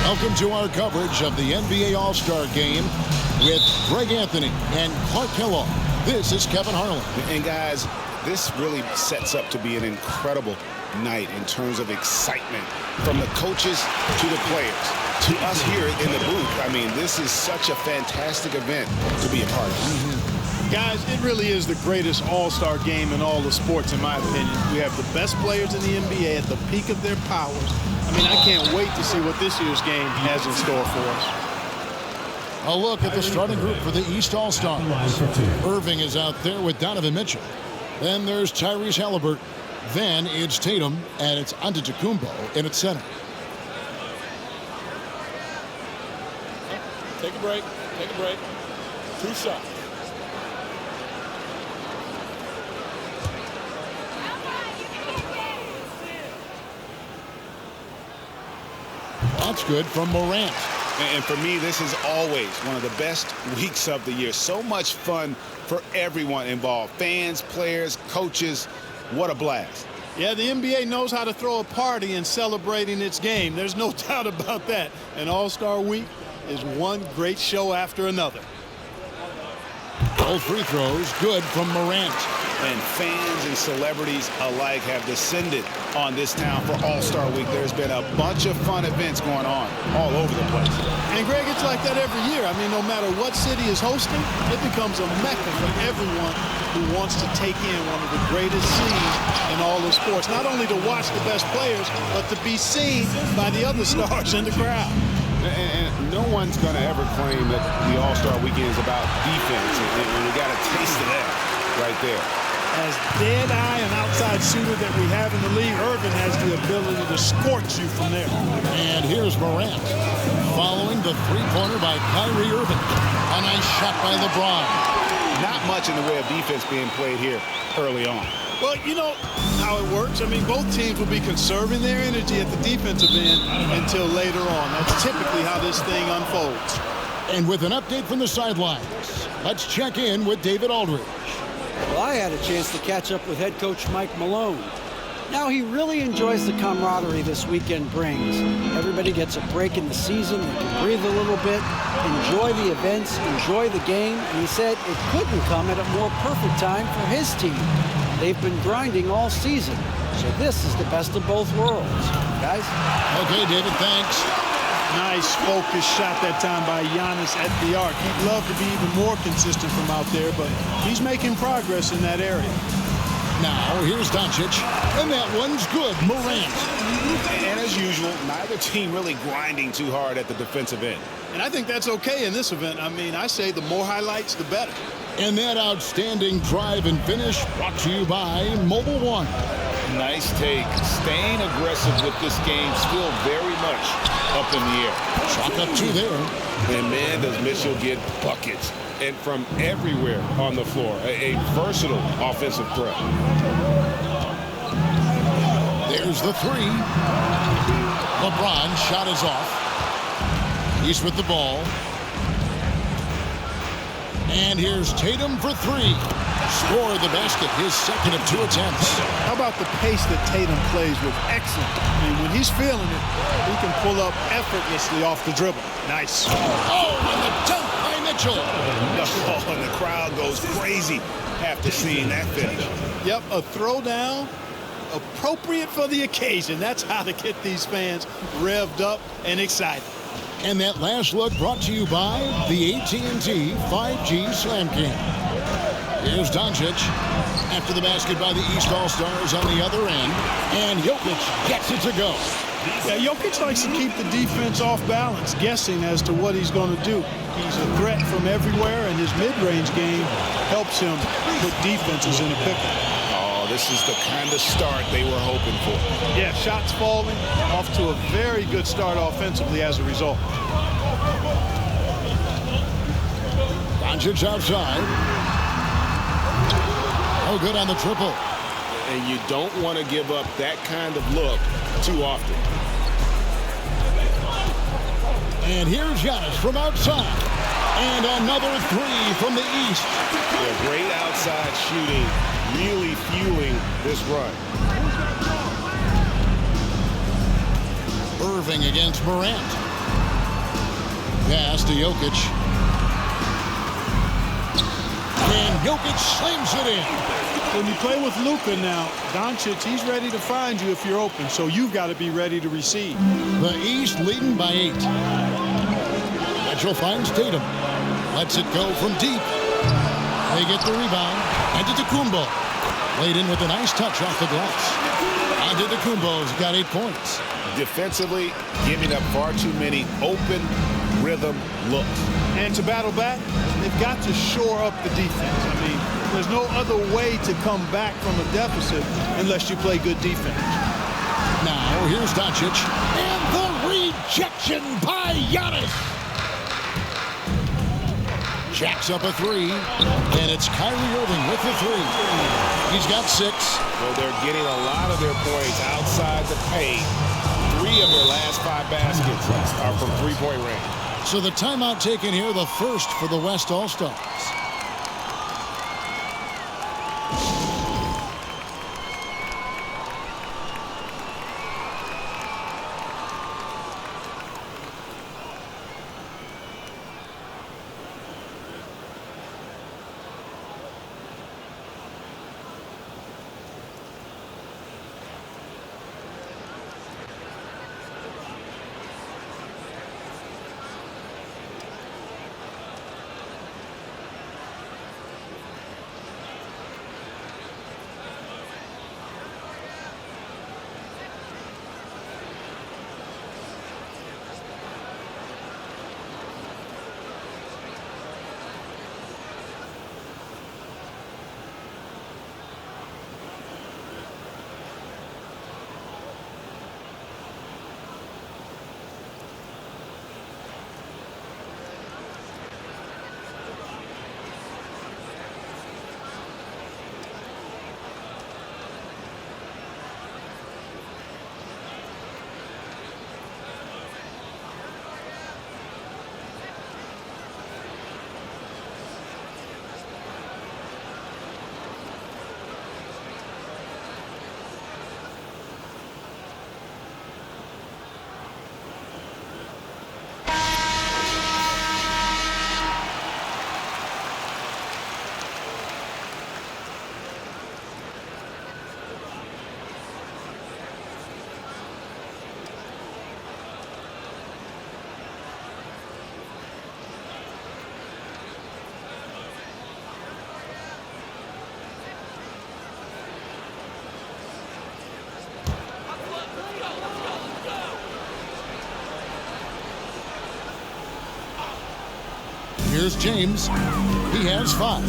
Welcome to our coverage of the NBA All-Star Game with Greg Anthony and Clark Kellogg. This is Kevin Harlan. And guys, this really sets up to be an incredible night in terms of excitement from the coaches to the players to us here in the booth. I mean, this is such a fantastic event to be a part of. Guys, it really is the greatest all-star game in all the sports, in my opinion. We have the best players in the NBA at the peak of their powers. I mean, I can't wait to see what this year's game has in store for us. A look at the starting group for the East All-Stars. Irving is out there with Donovan Mitchell. Then there's Tyrese Halliburton. Then it's Tatum, and it's Antetokounmpo in its center. Take a break. Take a break. 2 shots. That's good from Morant. And for me, this is always one of the best weeks of the year. So much fun for everyone involved. Fans, players, coaches. What a blast. Yeah, the NBA knows how to throw a party in celebrating its game. There's no doubt about that. And All-Star Week is one great show after another. Both free throws good from Morant. And fans and celebrities alike have descended on this town for All-Star Week. There's been a bunch of fun events going on all over the place. And Greg, it's like that every year. I mean, no matter what city is hosting, it becomes a mecca for everyone who wants to take in one of the greatest scenes in all of sports. Not only to watch the best players, but to be seen by the other stars in the crowd. And no one's going to ever claim that the All-Star Weekend is about defense. And we got a taste of that right there. As dead-eye and outside shooter that we have in the league, Irving has the ability to scorch you from there. And here's Morant following the three-pointer by Kyrie Irving. A nice shot by LeBron. Not much in the way of defense being played here early on. Well, you know how it works. I mean, both teams will be conserving their energy at the defensive end until later on. That's typically how this thing unfolds. And with an update from the sidelines, let's check in with David Aldridge. Well, I had a chance to catch up with head coach Mike Malone. Now, he really enjoys the camaraderie this weekend brings. Everybody gets a break in the season. They can breathe a little bit, enjoy the events, enjoy the game. And he said it couldn't come at a more perfect time for his team. They've been grinding all season, so this is the best of both worlds. Guys? Okay, David, thanks. Nice focused shot that time by Giannis at the arc. He'd love to be even more consistent from out there, but he's making progress in that area. Now, here's Doncic, and that one's good. Morant. And as usual, neither team really grinding too hard at the defensive end. And I think that's okay in this event. I mean, I say the more highlights, the better. And that outstanding drive and finish brought to you by Mobile One. Nice take. Staying aggressive with this game, still very much up in the air. Chalk up two there. And man, does Mitchell get buckets. And from everywhere on the floor. A versatile offensive threat. There's the three. LeBron shot is off. He's with the ball. And here's Tatum for three. Score the basket, his second of two attempts. How about the pace that Tatum plays with? Excellent. I mean, when he's feeling it, he can pull up effortlessly off the dribble. Nice. Oh, and the dunk by Mitchell. Oh, and the crowd goes crazy after seeing that finish. Yep, a throwdown appropriate for the occasion. That's how to get these fans revved up and excited. And that last look brought to you by the AT&T 5G Slam King. Here's Doncic after the basket by the East All-Stars on the other end. And Jokic gets it to go. Yeah, Jokic likes to keep the defense off balance, guessing as to what he's going to do. He's a threat from everywhere, and his mid-range game helps him put defenses in a pickle. Oh, this is the kind of start they were hoping for. Yeah, shots falling, off to a very good start offensively as a result. Doncic outside. Oh, good on the triple. And you don't want to give up that kind of look too often. And here's Giannis from outside. And another three from the east. Yeah, great outside shooting, really fueling this run. Irving against Morant. Pass to Jokic. And Jokic slams it in. When you play with Luka now, Doncic, he's ready to find you if you're open, so you've got to be ready to receive. The East leading by 8. Mitchell finds Tatum. Lets it go from deep. They get the rebound. Antetokounmpo laid in with a nice touch off the glass. Antetokounmpo's got 8 points. Defensively, giving up far too many open rhythm looks. And to battle back, they've got to shore up the defense. I mean, there's no other way to come back from a deficit unless you play good defense. Now, here's Doncic. And the rejection by Giannis. Jacks up a three. And it's Kyrie Irving with the three. He's got 6. Well, they're getting a lot of their points outside the paint. 3 of their last 5 baskets are from three-point range. So the timeout taken here, the first for the West All-Stars. Here's James. He has 5.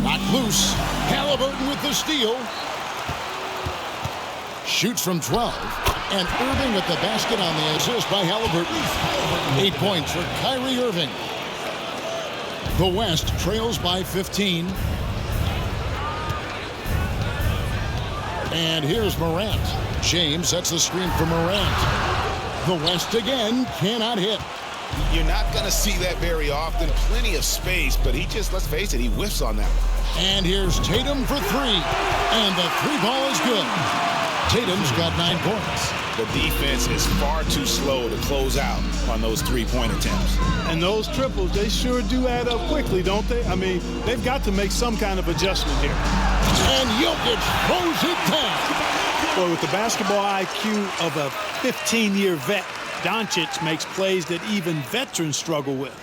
Knocked loose. Halliburton with the steal. Shoots from 12. And Irving at the basket on the assist by Halliburton. 8 points for Kyrie Irving. The West trails by 15. And here's Morant. James sets the screen for Morant. The West again cannot hit. You're not going to see that very often. Plenty of space, but he just, let's face it, he whiffs on that. And here's Tatum for 3. And the 3 ball is good. Tatum's got 9 points. The defense is far too slow to close out on those 3-point attempts. And those triples, they sure do add up quickly, don't they? I mean, they've got to make some kind of adjustment here. And Jokic throws it down. Boy, with the basketball IQ of a 15-year vet, Doncic makes plays that even veterans struggle with.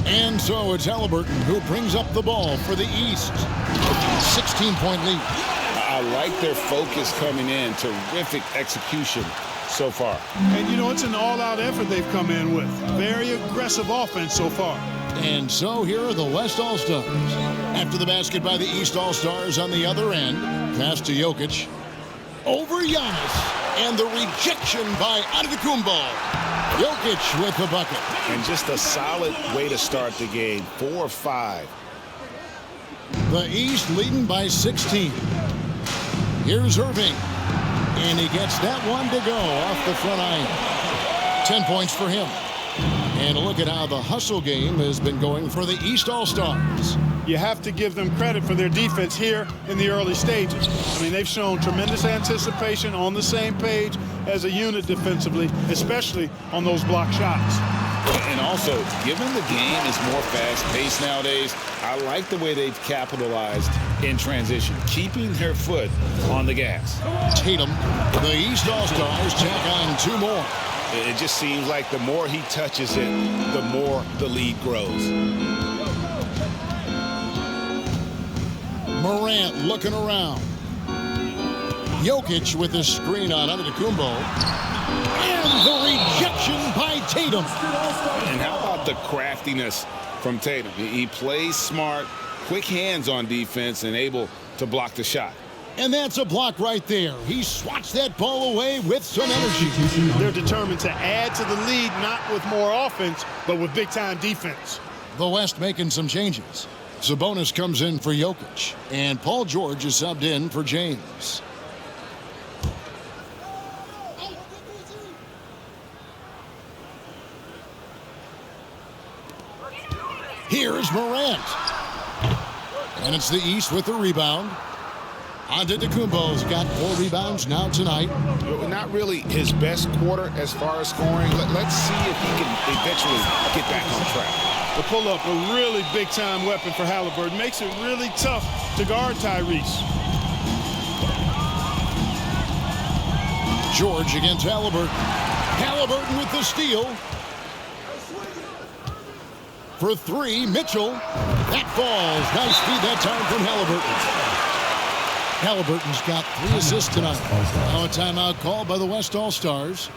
And so it's Halliburton who brings up the ball for the East. 16-point lead. I like their focus coming in. Terrific execution so far. And, you know, it's an all-out effort they've come in with. Very aggressive offense so far. And so here are the West All-Stars. After the basket by the East All-Stars on the other end. Pass to Jokic. Over Giannis. And the rejection by Antetokounmpo. Jokic with the bucket. And just a solid way to start the game. 4-5. The East leading by 16. Here's Irving. And he gets that one to go off the front iron. 10 points for him. And look at how the hustle game has been going for the East All-Stars. You have to give them credit for their defense here in the early stages. I mean, they've shown tremendous anticipation, on the same page as a unit defensively, especially on those block shots. And also, given the game is more fast-paced nowadays, I like the way they've capitalized in transition, keeping their foot on the gas. Tatum, the East All-Stars tack on 2 more. It just seems like the more he touches it, the more the lead grows. Morant looking around. Jokic with the screen on Antetokounmpo. And the rejection by Tatum. And how about the craftiness from Tatum? He plays smart, quick hands on defense, and able to block the shot. And that's a block right there. He swats that ball away with some energy. They're determined to add to the lead, not with more offense, but with big-time defense. The West making some changes. Sabonis comes in for Jokic, and Paul George is subbed in for James. Here's Morant. And it's the East with the rebound. Antetokounmpo's got 4 rebounds now tonight. Not really his best quarter as far as scoring. Let's see if he can eventually get back on track. The pull-up, a really big-time weapon for Halliburton. Makes it really tough to guard Tyrese. George against Halliburton. Halliburton with the steal. For 3, Mitchell. That falls. Nice feed that time from Halliburton. Halliburton's got 3 assists tonight. Now a timeout called by the West All-Stars.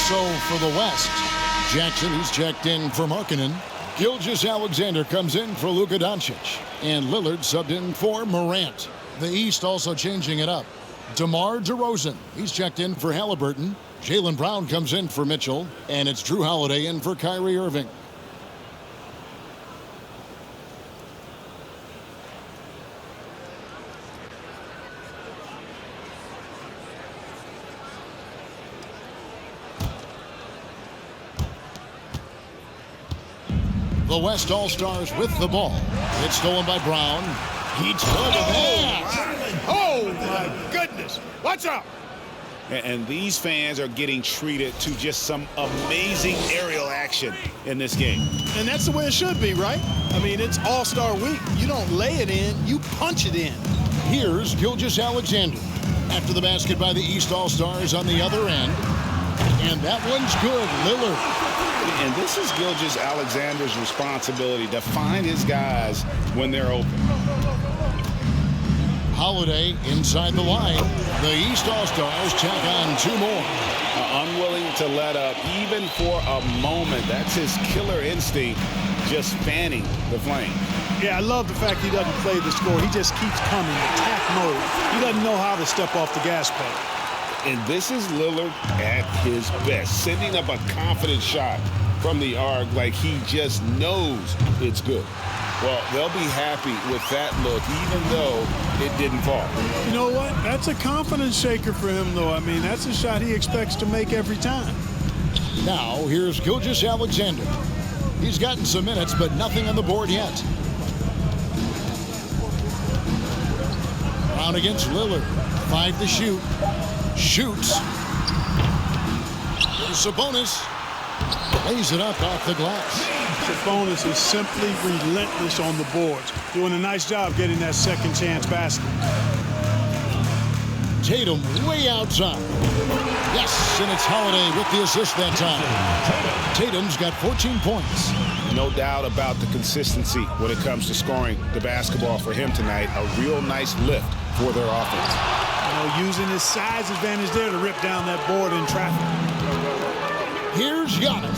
So for the West, Jackson, he's checked in for Markkanen. Gilgeous-Alexander comes in for Luka Doncic. And Lillard subbed in for Morant. The East also changing it up. DeMar DeRozan, he's checked in for Halliburton. Jaylen Brown comes in for Mitchell. And it's Drew Holiday in for Kyrie Irving. The West All-Stars with the ball. It's stolen by Brown. He's good to that. Oh, my goodness. Watch out. And these fans are getting treated to just some amazing aerial action in this game. And that's the way it should be, right? I mean, it's All-Star Week. You don't lay it in, you punch it in. Here's Gilgeous-Alexander. After the basket by the East All-Stars on the other end. And that one's good. Lillard. And this is Gilgeous-Alexander's responsibility to find his guys when they're open. Holiday inside the line. The East All-Stars tack on two more. Unwilling to let up even for a moment. That's his killer instinct, just fanning the flame. Yeah, I love the fact he doesn't play the score. He just keeps coming, attack mode. He doesn't know how to step off the gas pedal. And this is Lillard at his best, sending up a confident shot from the arc like he just knows it's good. Well, they'll be happy with that look, even though it didn't fall. You know what? That's a confidence shaker for him, though. I mean, that's a shot he expects to make every time. Now, here's Gilgeous-Alexander. He's gotten some minutes, but nothing on the board yet. Brown against Lillard. 5 to shoot. Shoots. There's Sabonis. Lays it up off the glass. Sabonis is simply relentless on the boards. Doing a nice job getting that second chance basket. Tatum way outside. Yes, and it's Holiday with the assist that time. Tatum's got 14 points. No doubt about the consistency when it comes to scoring the basketball for him tonight. A real nice lift for their offense. Using his size advantage there to rip down that board in traffic. Here's Giannis.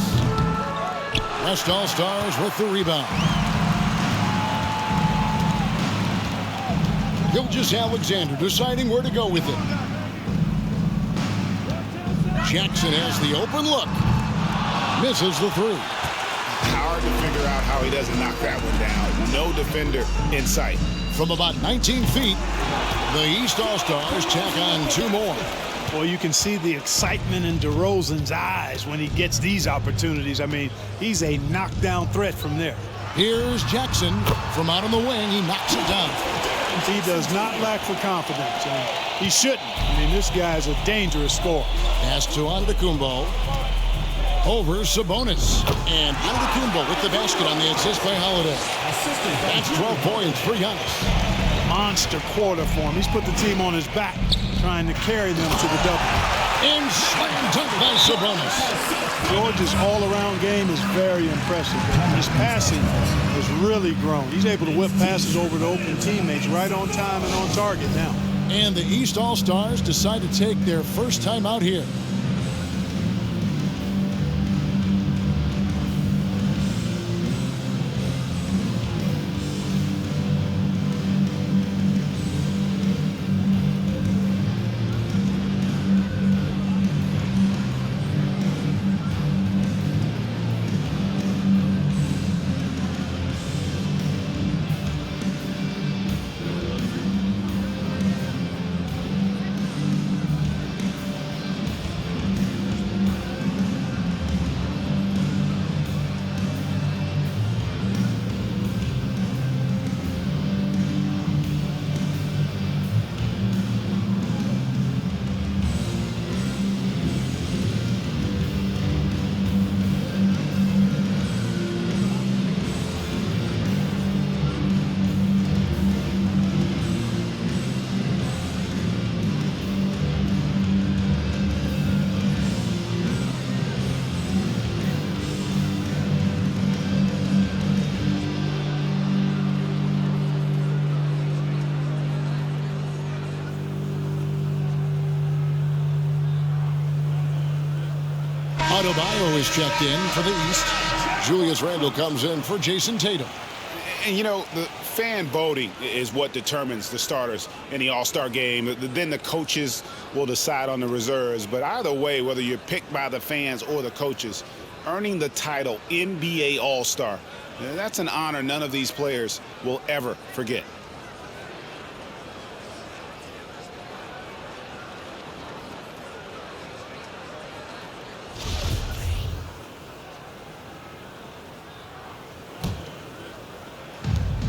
West All-Stars with the rebound. Gilgeous-Alexander deciding where to go with it. Jackson has the open look. Misses the three. Hard to figure out how he doesn't knock that one down. No defender in sight. From about 19 feet, the East All-Stars tack on two more. Well, you can see the excitement in DeRozan's eyes when he gets these opportunities. I mean, he's a knockdown threat from there. Here's Jackson. From out on the wing, he knocks it down. He does not lack for confidence, and he shouldn't. I mean, this guy's a dangerous scorer. Pass to Antetokounmpo. Over Sabonis. And Antetokounmpo with the basket on the assist by Holiday. That's 12 points for Giannis. Monster quarter for him. He's put the team on his back, trying to carry them to the double. And slam dunk by Sabonis. George's all-around game is very impressive. His passing has really grown. He's able to whip passes over to open teammates right on time and on target now. And the East All-Stars decide to take their first time out here. Adebayo is checked in for the East. Julius Randle comes in for Jason Tatum. And, you know, the fan voting is what determines the starters in the All-Star game. Then the coaches will decide on the reserves. But either way, whether you're picked by the fans or the coaches, earning the title NBA All-Star, that's an honor none of these players will ever forget.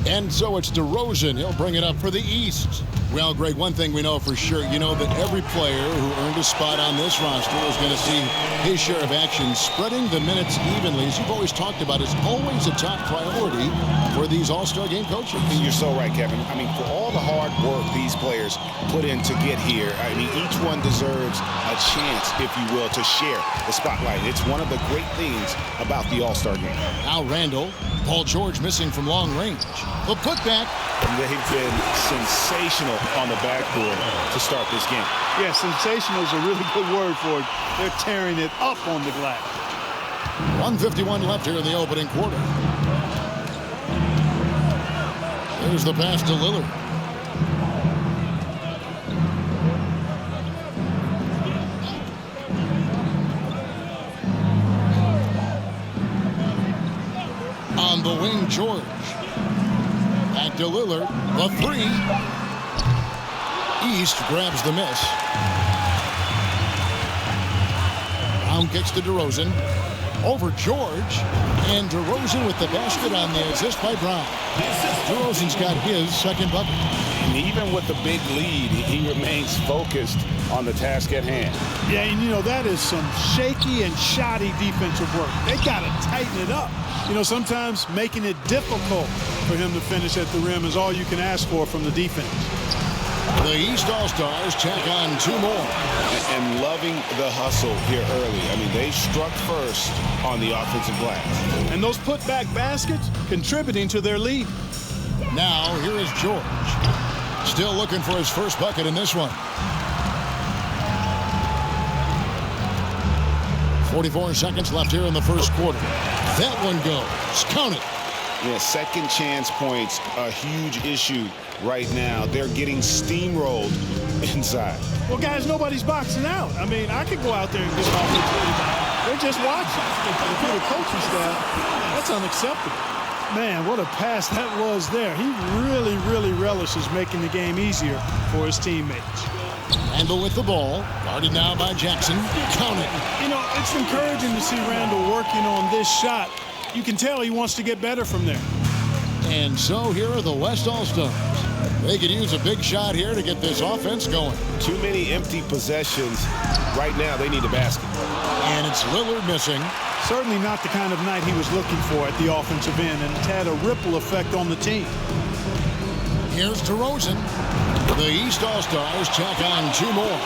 And so it's DeRozan. He'll bring it up for the East. Well, Greg, one thing we know for sure, you know that every player who earned a spot on this roster is going to see his share of action. Spreading the minutes evenly, as you've always talked about, is always a top priority for these All-Star game coaches. You're so right, Kevin. I mean, for all the hard work these players put in to get here, I mean, each one deserves a chance, if you will, to share the spotlight. It's one of the great things about the All-Star game. Now Randle. Paul George missing from long range. The putback. They've been sensational on the backboard to start this game. Yeah, sensational is a really good word for it. They're tearing it up on the glass. 1:51 left here in the opening quarter. There's the pass to Lillard. On the wing, George. Back to Lillard. The three. East grabs the miss. Brown kicks to DeRozan. Over George. And DeRozan with the basket on the assist by Brown. DeRozan's got his second bucket. And even with the big lead, he remains focused on the task at hand. Yeah, and you know, that is some shaky and shoddy defensive work. They got to tighten it up. You know, sometimes making it difficult for him to finish at the rim is all you can ask for from the defense. The East All-Stars tack on two more. And loving the hustle here early. I mean, they struck first on the offensive glass. And those putback baskets contributing to their lead. Now, here is George. Still looking for his first bucket in this one. 44 seconds left here in the first quarter. That one goes. Count it. Yeah, second chance points, a huge issue right now. They're getting steamrolled inside. Well, guys, nobody's boxing out. I mean, I could go out there and get an offensive rebound. They're just watching. If you're the coaching staff, that's unacceptable. Man, what a pass that was there. He really, really relishes making the game easier for his teammates. Randle with the ball. Guarded now by Jackson. Count it. You know, it's encouraging to see Randle working on this shot. You can tell he wants to get better from there. And so here are the West All-Stars. They could use a big shot here to get this offense going. Too many empty possessions. Right now, they need a basket. And it's Lillard missing. Certainly not the kind of night he was looking for at the offensive end, and it's had a ripple effect on the team. Here's DeRozan. The East All-Stars tack on two more.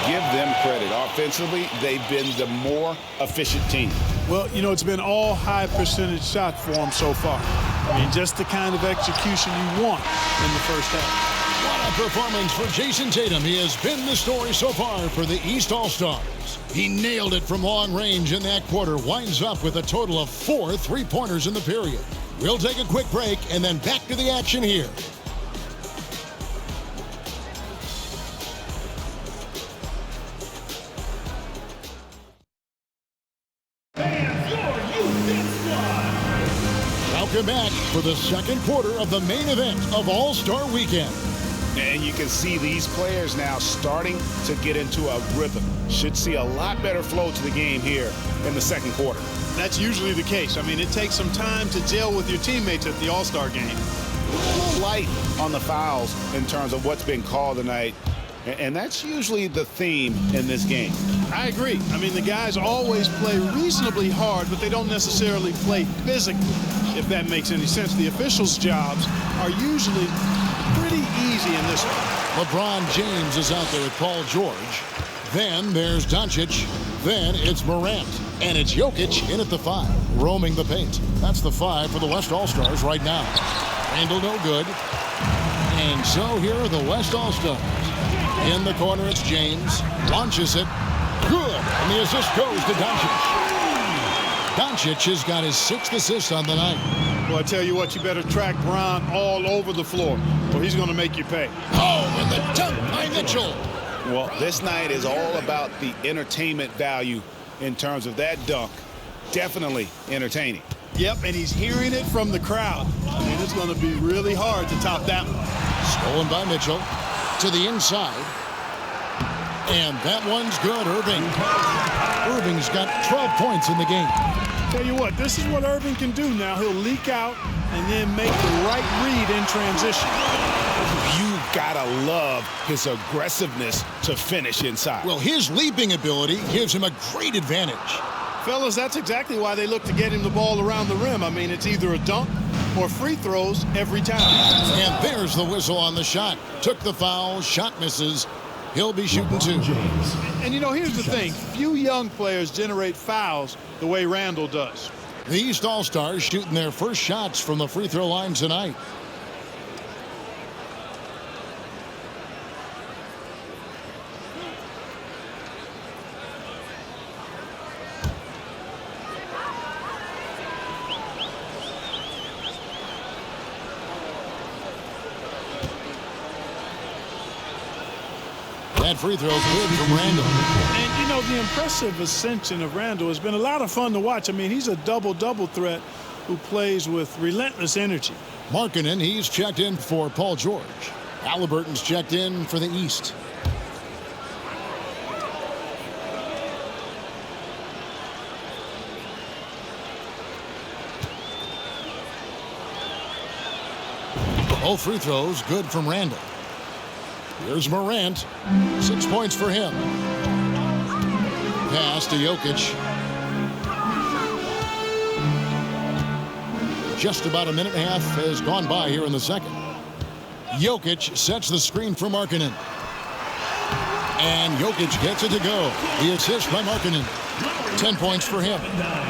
Give them credit. Offensively, they've been the more efficient team. Well, you know, it's been all high percentage shot for them so far. I mean, just the kind of execution you want in the first half. What a performance for Jason Tatum. He has been the story so far for the East All-Stars. He nailed it from long range in that quarter. Winds up with a total of 4 3-pointers in the period. We'll take a quick break and then back to the action here. Welcome back for the second quarter of the main event of All-Star Weekend. And you can see these players now starting to get into a rhythm. Should see a lot better flow to the game here in the second quarter. That's usually the case. I mean, it takes some time to gel with your teammates at the All-Star game. A little light on the fouls in terms of what's been called tonight. And that's usually the theme in this game. I agree. I mean, the guys always play reasonably hard, but they don't necessarily play physically, if that makes any sense. The officials' jobs are usually pretty easy in this one. LeBron James is out there with Paul George. Then there's Doncic. Then it's Morant. And it's Jokic in at the 5, roaming the paint. That's the 5 for the West All-Stars right now. Randle no good. And so here are the West All-Stars. In the corner, it's James. Launches it. Good. And the assist goes to Doncic. Doncic has got his 6th assist on the night. Well, I tell you what, you better track Bron all over the floor, or he's going to make you pay. Oh, and the dunk by Mitchell. Well, this night is all about the entertainment value in terms of that dunk. Definitely entertaining. Yep, and he's hearing it from the crowd. I mean, it's going to be really hard to top that one. Stolen by Mitchell to the inside. And that one's good, Irving. Irving's got 12 points in the game. Tell you what, this is what Irving can do now. He'll leak out and then make the right read in transition. You gotta love his aggressiveness to finish inside. Well, his leaping ability gives him a great advantage. Fellas, that's exactly why they look to get him the ball around the rim. I mean, it's either a dunk or free throws every time. And there's the whistle on the shot. Took the foul, shot misses. He'll be shooting 2. And, you know, here's the thing. Few young players generate fouls the way Randall does. The East All-Stars shooting their first shots from the free throw line tonight. That free throw good from Randall. And, you know, the impressive ascension of Randall has been a lot of fun to watch. I mean, he's a double-double threat who plays with relentless energy. Markkanen, he's checked in for Paul George. Halliburton's checked in for the East. Both free throws good from Randall. Here's Morant. 6 points for him. Pass to Jokic. Just about a minute and a half has gone by here in the second. Jokic sets the screen for Markkanen. And Jokic gets it to go. The assist by Markkanen. 10 points for him.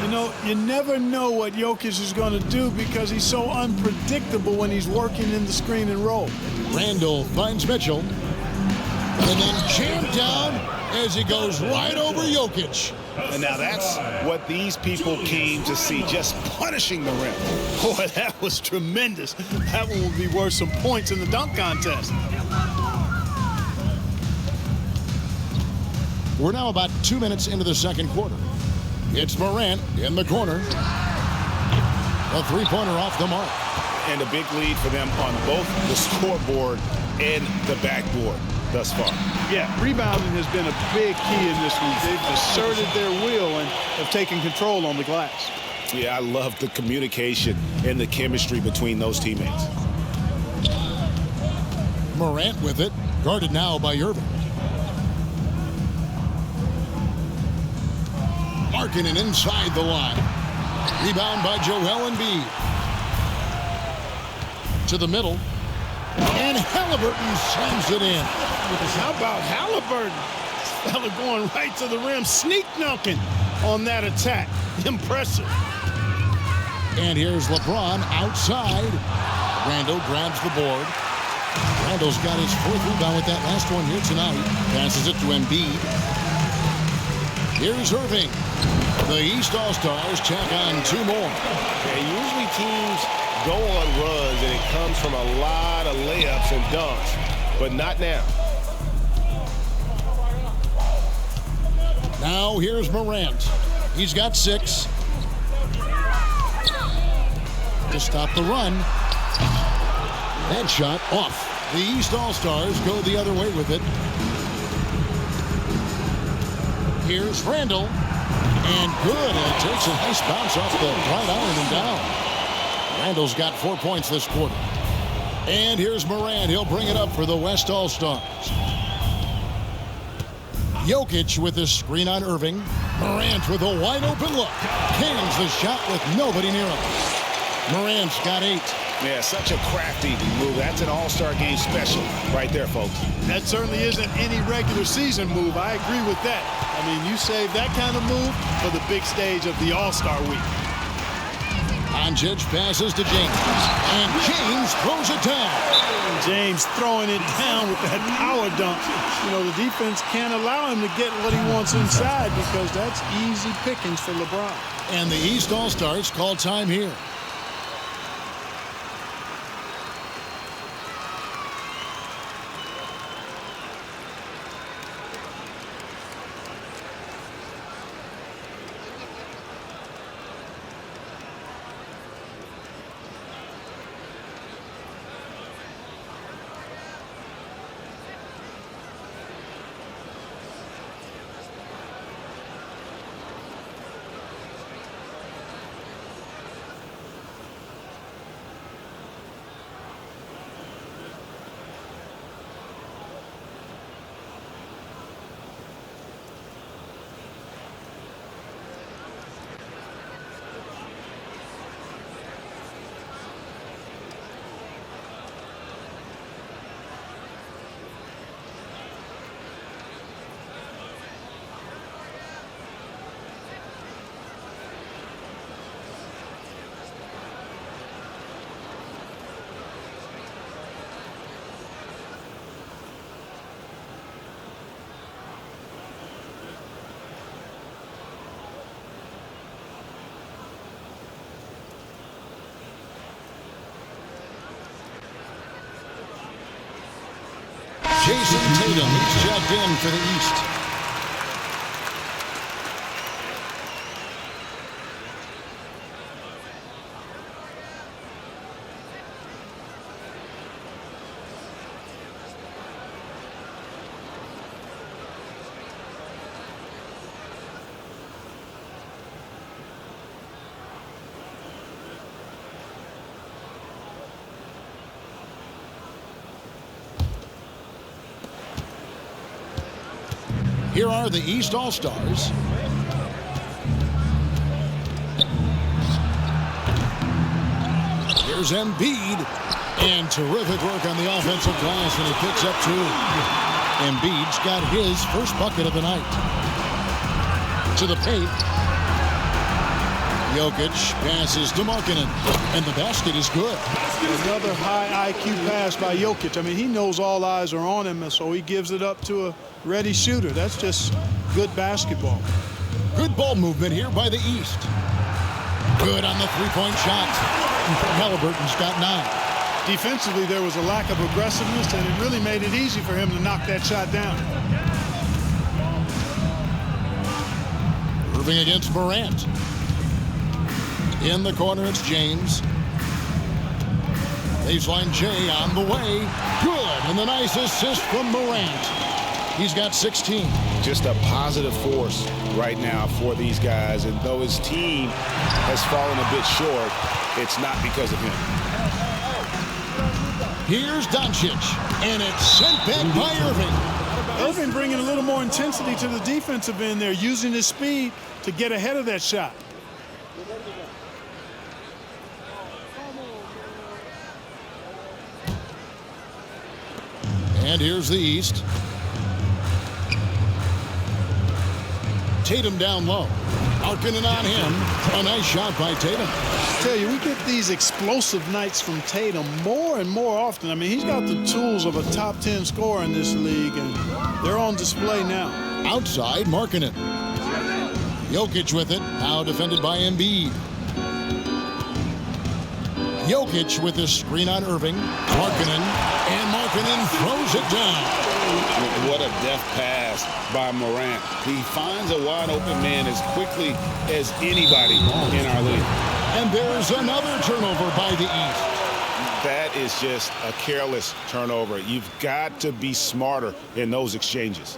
You know, you never know what Jokic is going to do because he's so unpredictable when he's working in the screen and roll. Randall finds Mitchell. And then jammed down as he goes right over Jokic. And now that's what these people came to see, just punishing the rim. Boy, that was tremendous. That one will be worth some points in the dunk contest. We're now about 2 minutes into the second quarter. It's Morant in the corner. A three-pointer off the mark. And a big lead for them on both the scoreboard and the backboard thus far. Yeah, rebounding has been a big key in this week. They've asserted their will and have taken control on the glass. Yeah, I love the communication and the chemistry between those teammates. Morant with it, guarded now by Irving. Markkanen inside the line. Rebound by Joel Embiid. To the middle. And Halliburton slams it in. How about Halliburton? This fella going right to the rim, sneak dunking on that attack. Impressive. And here's LeBron outside. Randall grabs the board. Randall's got his 4th rebound with that last one here tonight. Passes it to Embiid. Here's Irving. The East All-Stars check on 2 more. Okay, usually teams go on runs and it comes from a lot of layups and dunks, but not now. Now here's Morant. He's got 6. To stop the run. That shot off. The East All-Stars go the other way with it. Here's Randall. And good. It takes a nice bounce off the right iron and down. Randall's got 4 points this quarter. And here's Morant. He'll bring it up for the West All-Stars. Jokic with the screen on Irving. Morant with a wide open look. Cans the shot with nobody near him. Morant's got 8. Yeah, such a crafty move. That's an all-star game special right there, folks. That certainly isn't any regular season move. I agree with that. I mean, you save that kind of move for the big stage of the All-Star week. Doncic passes to James. And James throws it down. James throwing it down with that power dunk. You know, the defense can't allow him to get what he wants inside because that's easy pickings for LeBron. And the East All-Stars call time here. Jason Tatum is checked in for the East. Here are the East All-Stars. Here's Embiid. And terrific work on the offensive glass, and he picks up 2. Embiid's got his first bucket of the night. To the paint. Jokic passes to Markkanen, and the basket is good. Another high IQ pass by Jokic. I mean, he knows all eyes are on him, and so he gives it up to a ready shooter. That's just good basketball. Good ball movement here by the East. Good on the three-point shot. Halliburton's got 9. Defensively, there was a lack of aggressiveness, and it really made it easy for him to knock that shot down. Irving against Morant. In the corner, it's James. Baseline J on the way. Good, and the nice assist from Morant. He's got 16. Just a positive force right now for these guys, and though his team has fallen a bit short, it's not because of him. Here's Doncic, and it's sent back by Irving. Irving bringing a little more intensity to the defensive end there, using his speed to get ahead of that shot. And here's the East. Tatum down low. Markkanen on him. A nice shot by Tatum. I tell you, we get these explosive nights from Tatum more and more often. I mean, he's got the tools of a top 10 scorer in this league, and they're on display now. Outside, Markkanen. Jokic with it. Now defended by Embiid. Jokic with his screen on Irving. Markkanen. And Markkanen throws it down. What a deft pass by Morant. He finds a wide open man as quickly as anybody in our league. And there's another turnover by the East. That is just a careless turnover. You've got to be smarter in those exchanges.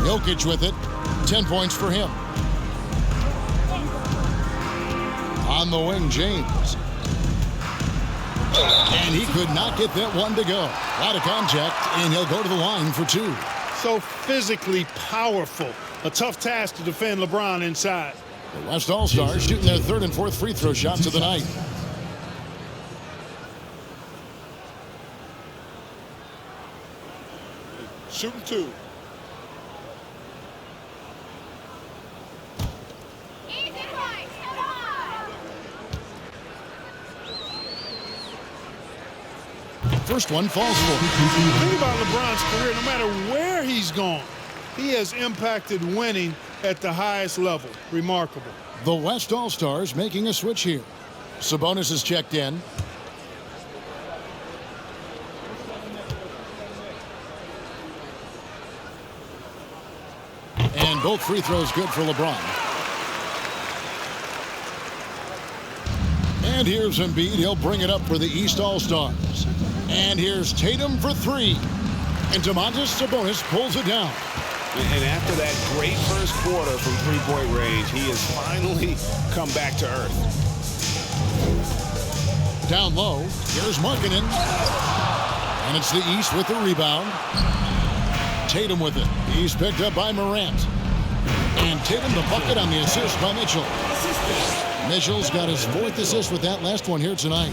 Jokic with it. 10 points for him. On the wing, James. And he could not get that one to go. A lot of contact, and he'll go to the line for 2. So physically powerful. A tough task to defend LeBron inside. The West All-Stars shooting their 3rd and 4th free throw shots of the night. Shooting 2. first one falls for him. Think about LeBron's career. No matter where he's gone, he has impacted winning at the highest level. Remarkable. The West All-Stars making a switch here. Sabonis is checked in. And both free throws good for LeBron. And here's Embiid. He'll bring it up for the East All-Stars. And here's Tatum for three. And Domantas Sabonis pulls it down. And after that great first quarter from three-point range, he has finally come back to earth. Down low, here's Markkanen. And it's the East with the rebound. Tatum with it. He's picked up by Morant. And Tatum the bucket on the assist by Mitchell. Mitchell's got his fourth assist with that last one here tonight.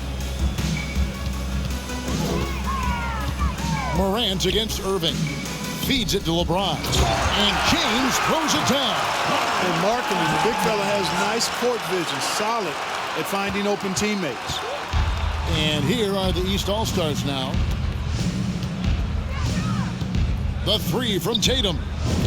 Morant against Irving. Feeds it to LeBron. And James throws it down. And Markkanen, the big fella, has nice court vision. Solid at finding open teammates. And here are the East All-Stars now. The three from Tatum.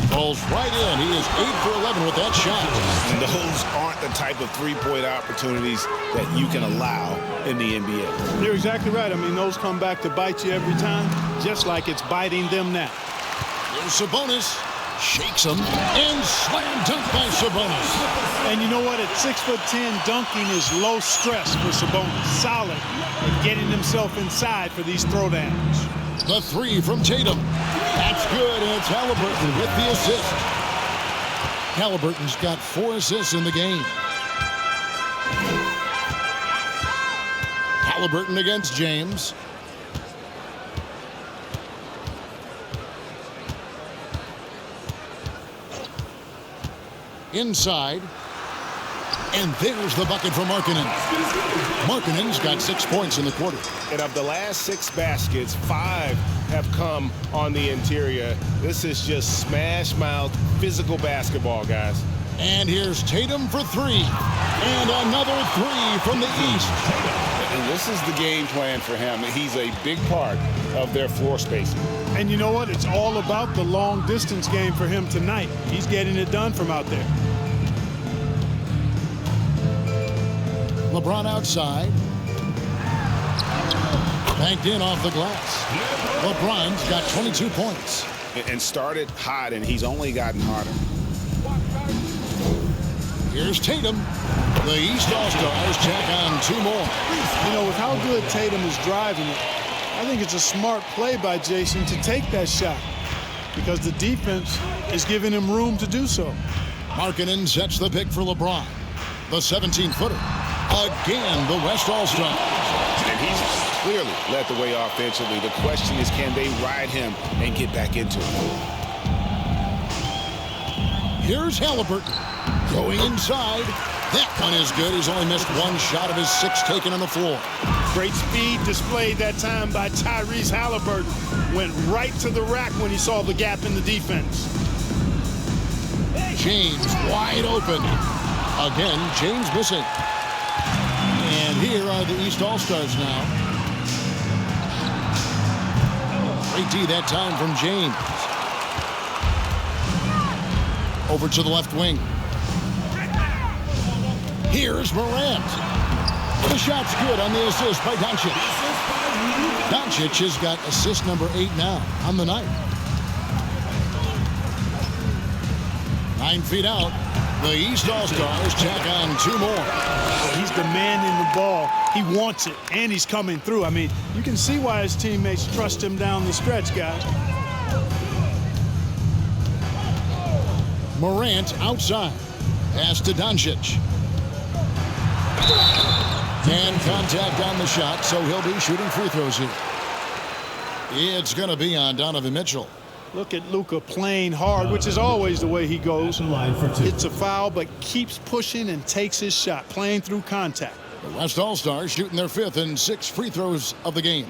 Falls right in. He is 8 for 11 with that shot. And those aren't the type of three-point opportunities that you can allow in the NBA. You're exactly right. I mean, those come back to bite you every time, just like it's biting them now. Here's Sabonis. Shakes him. And slam dunk by Sabonis. And you know what? At 6'10", dunking is low stress for Sabonis. Solid at getting himself inside for these throwdowns. The three from Tatum. That's good, and it's Halliburton with the assist. Halliburton's got 4 assists in the game. Halliburton against James. Inside. And there's the bucket for Markkanen. Markkanen's got 6 points in the quarter. And of the last 6 baskets, 5 have come on the interior. This is just smash-mouth physical basketball, guys. And here's Tatum for 3. And another 3 from the East. And this is the game plan for him. He's a big part of their floor spacing. And you know what? It's all about the long-distance game for him tonight. He's getting it done from out there. LeBron outside. Banked in off the glass. LeBron's got 22 points. And started hot, and he's only gotten hotter. Here's Tatum. The East All-Stars check on 2 more. You know, with how good Tatum is driving it, I think it's a smart play by Jason to take that shot because the defense is giving him room to do so. Markkanen sets the pick for LeBron. The 17-footer. Again, the West All-Stars. And he's clearly led the way offensively. The question is, can they ride him and get back into it? Here's Halliburton. Going inside. That one is good. He's only missed 1 shot of his 6 taken on the floor. Great speed displayed that time by Tyrese Halliburton. Went right to the rack when he saw the gap in the defense. James wide open. Again, James missing. And here are the East All-Stars now. Great D that time from James. Over to the left wing. Here's Morant. The shot's good on the assist by Doncic. Doncic has got assist number 8 now on the night. 9 feet out. The East All-Stars tack on 2 more. He's demanding the ball. He wants it, and he's coming through. I mean, you can see why his teammates trust him down the stretch, guys. Morant outside. Pass to Doncic. And contact on the shot, so he'll be shooting free throws here. It's going to be on Donovan Mitchell. Look at Luka playing hard, which is always the way he goes. It's a foul, but keeps pushing and takes his shot, playing through contact. The West All-Stars shooting their 5th and 6th free throws of the game.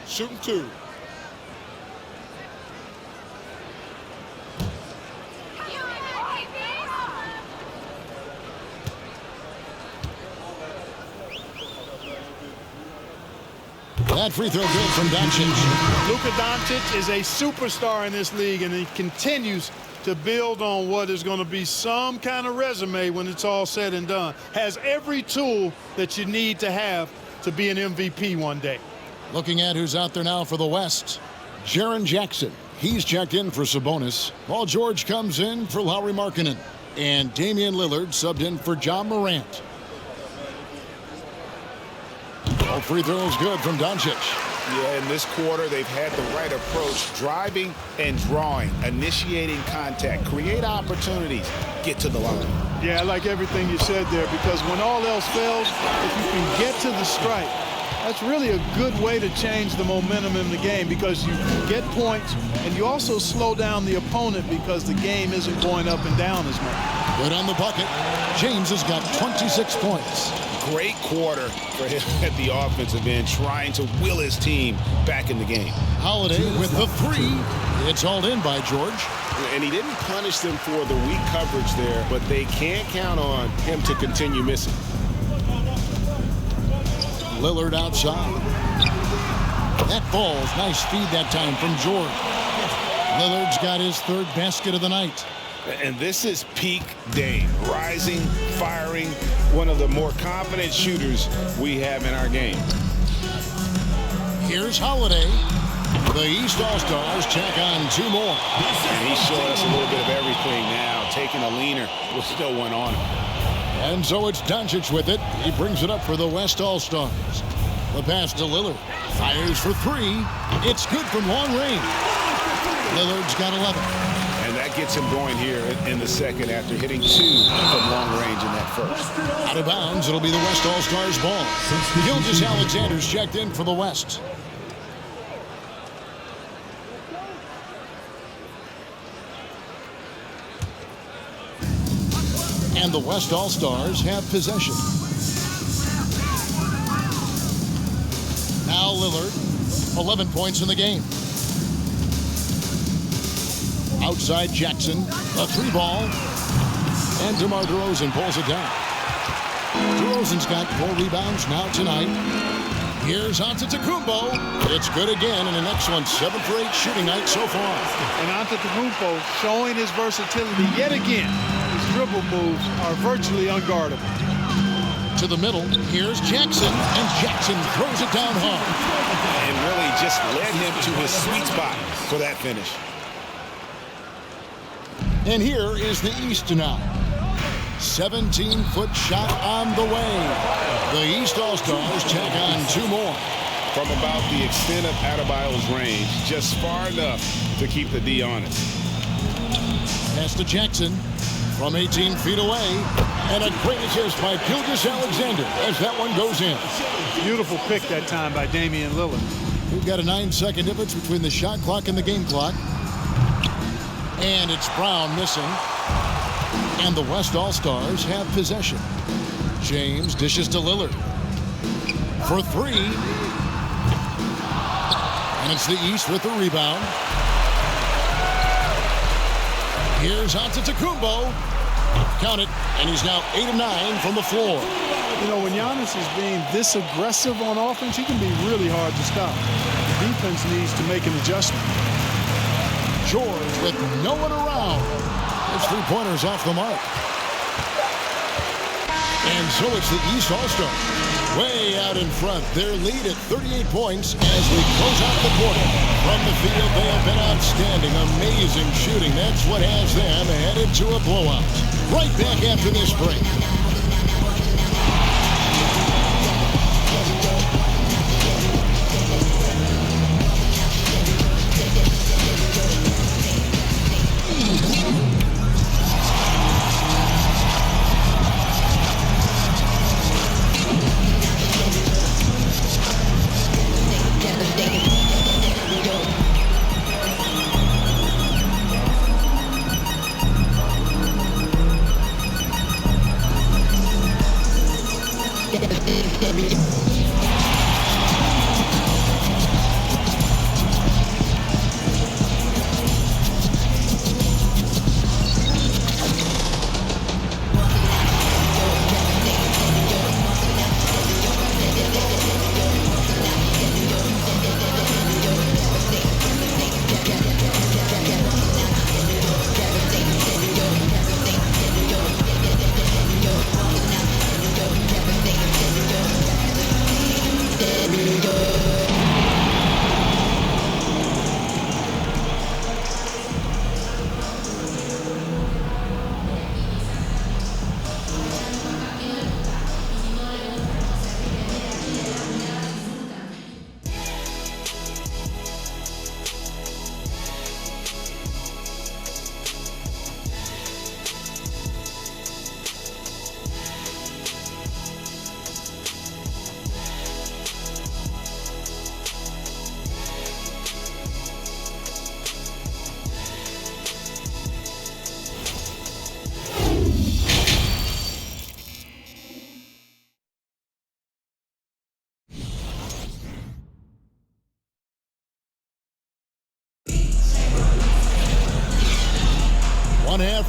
Shooting 2. That free throw good from Doncic. Luka Doncic is a superstar in this league, and he continues to build on what is going to be some kind of resume when it's all said and done. Has every tool that you need to have to be an MVP one day. Looking at who's out there now for the West. Jaren Jackson. He's checked in for Sabonis. Paul George comes in for Lauri Markkanen. And Damian Lillard subbed in for John Morant. All free throws good from Doncic. Yeah, in this quarter, they've had the right approach, driving and drawing, initiating contact, create opportunities, get to the line. Yeah, I like everything you said there, because when all else fails, if you can get to the stripe, that's really a good way to change the momentum in the game, because you get points and you also slow down the opponent because the game isn't going up and down as much. Good on the bucket. James has got 26 points. Great quarter for him at the offensive end, trying to will his team back in the game. Holiday with the three. It's hauled in by George. And he didn't punish them for the weak coverage there, but they can't count on him to continue missing. Lillard outside. That ball's nice feed that time from George. Lillard's got his third basket of the night. And this is peak Dame, rising, firing, one of the more confident shooters we have in our game. Here's Holiday. The East All-Stars check on two more. And he's showing us a little bit of everything now, taking a leaner with no one on him. And so it's Doncic with it. He brings it up for the West All-Stars. The pass to Lillard. Fires for three. It's good from long range. Lillard's got 11. And that gets him going here in the second after hitting two from long range in that first. Out of bounds, it'll be the West All-Stars ball. Gilgeous Alexander's checked in for the West. And the West All-Stars have possession. Now Lillard, 11 points in the game. Outside Jackson, a three ball, and DeMar DeRozan pulls it down. DeRozan's got 4 rebounds now tonight. Here's Antetokounmpo. It's good again, and an excellent 7 for 8 shooting night so far. And Antetokounmpo showing his versatility yet again. His dribble moves are virtually unguardable. To the middle, here's Jackson, and Jackson throws it down hard. And really just led him to his sweet spot for that finish. And here is the East now. 17-foot shot on the way. The East All-Stars check on two more. From about the extent of Adebayo's range, just far enough to keep the D on it. Pass to Jackson from 18 feet away. And a great assist by Gilgeous Alexander as that one goes in. Beautiful pick that time by Damian Lillard. We've got a 9-second difference between the shot clock and the game clock. And it's Brown missing. And the West All-Stars have possession. James dishes to Lillard for three. And it's the East with the rebound. Here's Antetokounmpo. Count it. And he's now 8 of 9 from the floor. You know, when Giannis is being this aggressive on offense, he can be really hard to stop. The defense needs to make an adjustment. George with no one around. His three-pointers off the mark. And so it's the East All-Stars way out in front. Their lead at 38 points as we close out the quarter. From the field, they have been outstanding. Amazing shooting. That's what has them headed to a blowout. Right back after this break.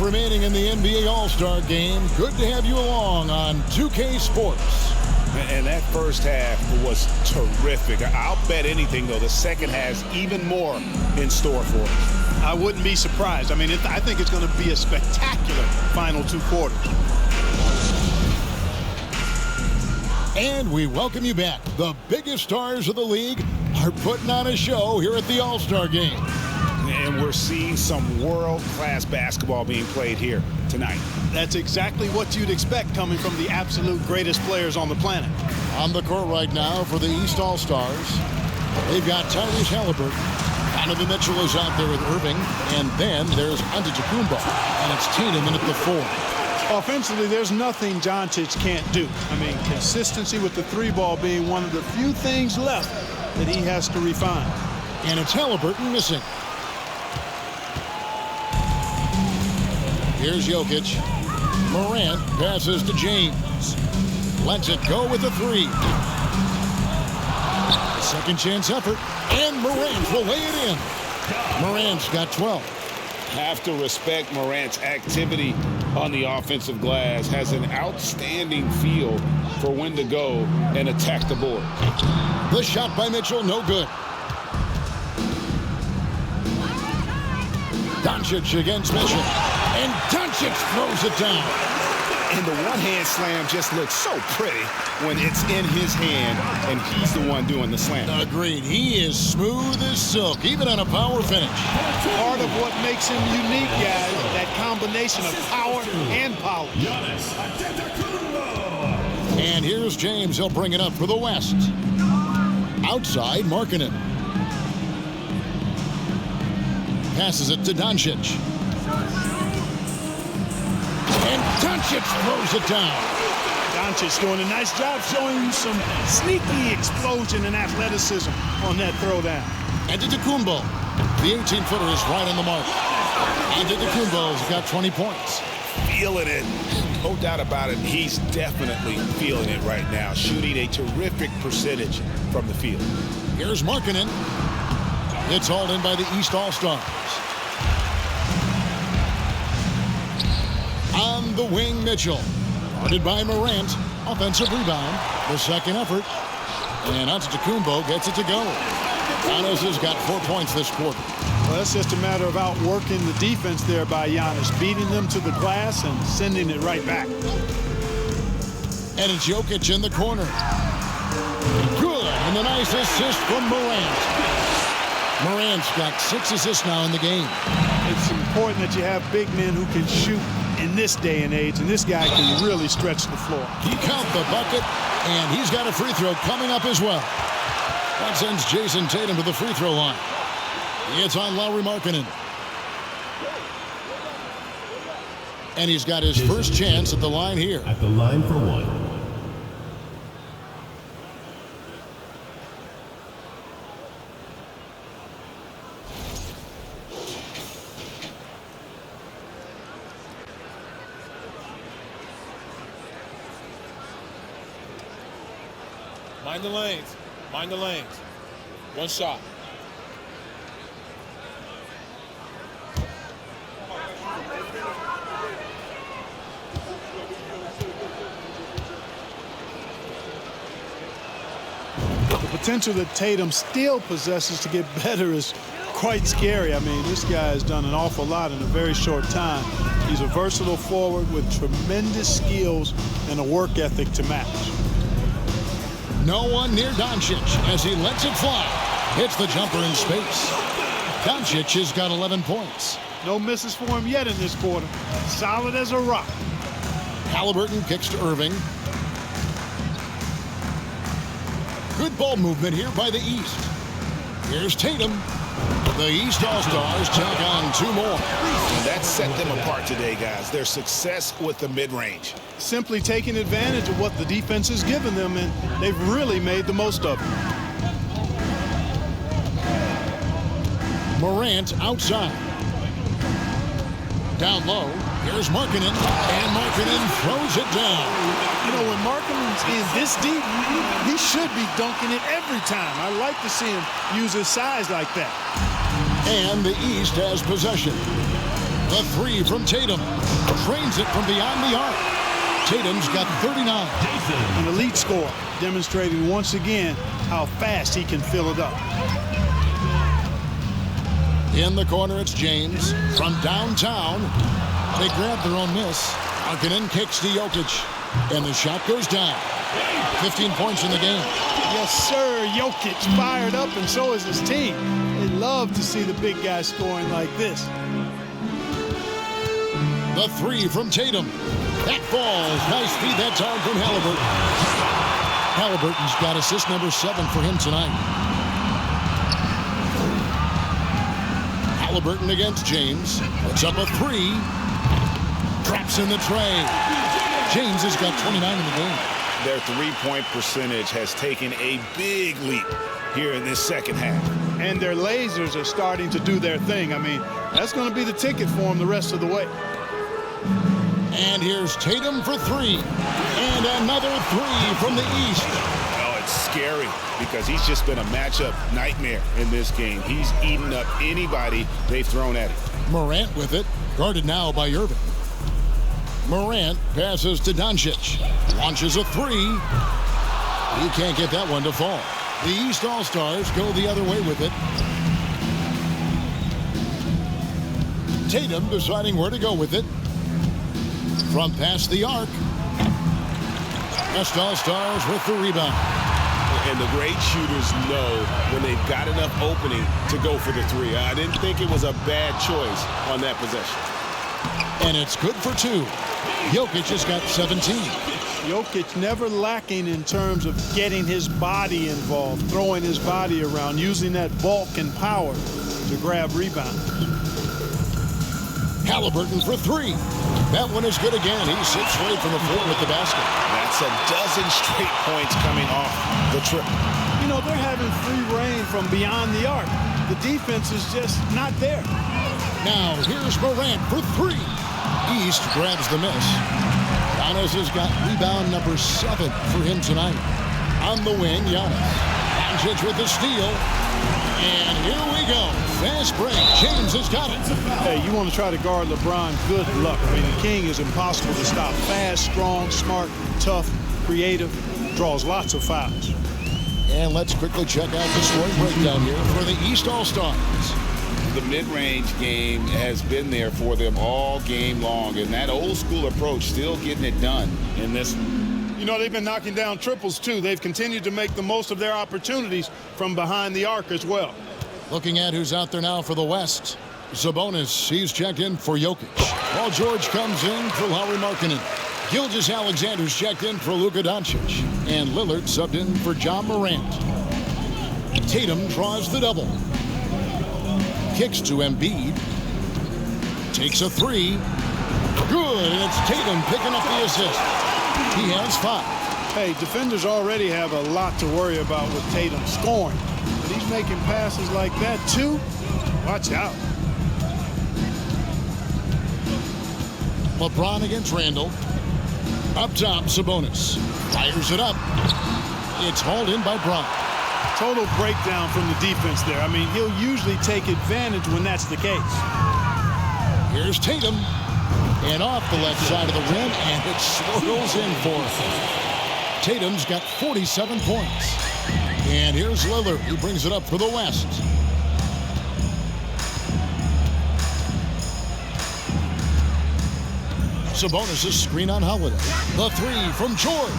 remaining in the NBA All-Star Game. Good to have you along on 2K Sports. And that first half was terrific. I'll bet anything, though, the second has even more in store for us. I wouldn't be surprised. I mean, I think it's going to be a spectacular final 2 quarters. And we welcome you back. The biggest stars of the league are putting on a show here at the All-Star Game. And we're seeing some world-class basketball being played here tonight. That's exactly what you'd expect coming from the absolute greatest players on the planet. On the court right now for the East All-Stars, they've got Tyrese Halliburton. Donovan Mitchell is out there with Irving. And then there's Antetokounmpo. And it's Tatum in at the 4. Offensively, there's nothing Giannis can't do. I mean, consistency with the 3-ball being one of the few things left that he has to refine. And it's Halliburton missing. Here's Jokic. Morant passes to James. Lets it go with a 3. Second chance effort. And Morant will lay it in. Morant's got 12. Have to respect Morant's activity on the offensive glass. Has an outstanding feel for when to go and attack the board. The shot by Mitchell, no good. Doncic against Mitchell. And Doncic throws it down. And the one-hand slam just looks so pretty when it's in his hand and he's the one doing the slam. Agreed. He is smooth as silk, even on a power finish. Part of what makes him unique, guys, that combination of power and power. Giannis Antetokounmpo. And here's James. He'll bring it up for the West. Outside, Markkanen. Passes it to Doncic. And Doncic throws it down. Doncic doing a nice job showing you some sneaky explosion and athleticism on that throwdown. Antetokounmpo. The 18-footer is right on the mark. Antetokounmpo's got 20 points. Feeling it. No doubt about it. He's definitely feeling it right now. Shooting a terrific percentage from the field. Here's Markkanen. It's hauled in by the East All-Stars. On the wing, Mitchell. Guarded by Morant. Offensive rebound. The second effort. And Antetokounmpo gets it to go. Giannis has got 4 points this quarter. Well, that's just a matter of outworking the defense there by Giannis, beating them to the glass and sending it right back. And it's Jokic in the corner. Good. And a nice assist from Morant. Morant's got 6 assists now in the game. It's important that you have big men who can shoot in this day and age, and this guy can really stretch the floor. He count the bucket, and he's got a free throw coming up as well. That sends Jason Tatum to the free throw line. It's on Lauri Markkanen. And he's got his first chance at the line here. At the line for 1. Mind the lanes. Mind the lanes. One shot. The potential that Tatum still possesses to get better is quite scary. I mean, this guy has done an awful lot in a very short time. He's a versatile forward with tremendous skills and a work ethic to match. No one near Doncic as he lets it fly. Hits the jumper in space. Doncic has got 11 points. No misses for him yet in this quarter. Solid as a rock. Halliburton kicks to Irving. Good ball movement here by the East. Here's Tatum. The East All-Stars tack on 2 more. And that set them apart today, guys. Their success with the mid-range. Simply taking advantage of what the defense has given them, and they've really made the most of it. Morant outside. Down low. Here's Markkanen. And Markkanen throws it down. You know, when Markkanen's in this deep, he should be dunking it every time. I like to see him use his size like that. And the East has possession. The three from Tatum. Drains it from beyond the arc. Tatum's got 39. An elite scorer, demonstrating once again how fast he can fill it up. In the corner, it's James. From downtown, they grab their own miss. Markkanen kicks to Jokic. And the shot goes down. 15 points in the game. Yes, sir. Jokic fired up, and so is his team. They love to see the big guy scoring like this. The three from Tatum. That falls. Nice feed that time from Halliburton. Halliburton's got assist number 7 for him tonight. Halliburton against James. Puts up a 3. Drops in the tray. James has got 29 in the game. Their three-point percentage has taken a big leap here in this second half. And their lasers are starting to do their thing. I mean, that's going to be the ticket for them the rest of the way. And here's Tatum for 3. And another 3 from the East. Oh, it's scary because he's just been a matchup nightmare in this game. He's eaten up anybody they've thrown at him. Morant with it, guarded now by Irving. Morant passes to Doncic. Launches a 3. He can't get that one to fall. The East All-Stars go the other way with it. Tatum deciding where to go with it. From past the arc. West All-Stars with the rebound. And the great shooters know when they've got enough opening to go for the 3. I didn't think it was a bad choice on that possession. And it's good for 2. Jokic has got 17. Jokic never lacking in terms of getting his body involved, throwing his body around, using that bulk and power to grab rebounds. Halliburton for 3. That one is good again. He sits straight from the floor with the basket. That's a dozen straight points coming off the trip. You know, they're having free reign from beyond the arc. The defense is just not there. Now, here's Morant for 3. East grabs the miss. Giannis has got rebound number 7 for him tonight. On the wing, Giannis. Doncic with the steal. And here we go. Fast break. James has got it. Hey, you want to try to guard LeBron, good luck. I mean, the king is impossible to stop. Fast, strong, smart, tough, creative, draws lots of fouls. And let's quickly check out the scoring breakdown here for the East All-Stars. The mid-range game has been there for them all game long, and that old-school approach still getting it done in this. You know, they've been knocking down triples, too. They've continued to make the most of their opportunities from behind the arc as well. Looking at who's out there now for the West. Sabonis, he's checked in for Jokic. Paul George comes in for Lauri Markkanen. Gilgeous-Alexander's checked in for Luka Doncic. And Lillard subbed in for John Morant. Tatum draws the double. Kicks to Embiid. Takes a 3. Good, and it's Tatum picking up the assist. He has 5. Hey, defenders already have a lot to worry about with Tatum scoring. But he's making passes like that, too. Watch out. LeBron against Randall. Up top, Sabonis. Fires it up. It's hauled in by Bron. Total breakdown from the defense there. I mean, he'll usually take advantage when that's the case. Here's Tatum. And off the left side of the rim, and it swirls in for him. Tatum's got 47 points. And here's Lillard. He brings it up for the West. Sabonis' screen on Holiday. The 3 from George.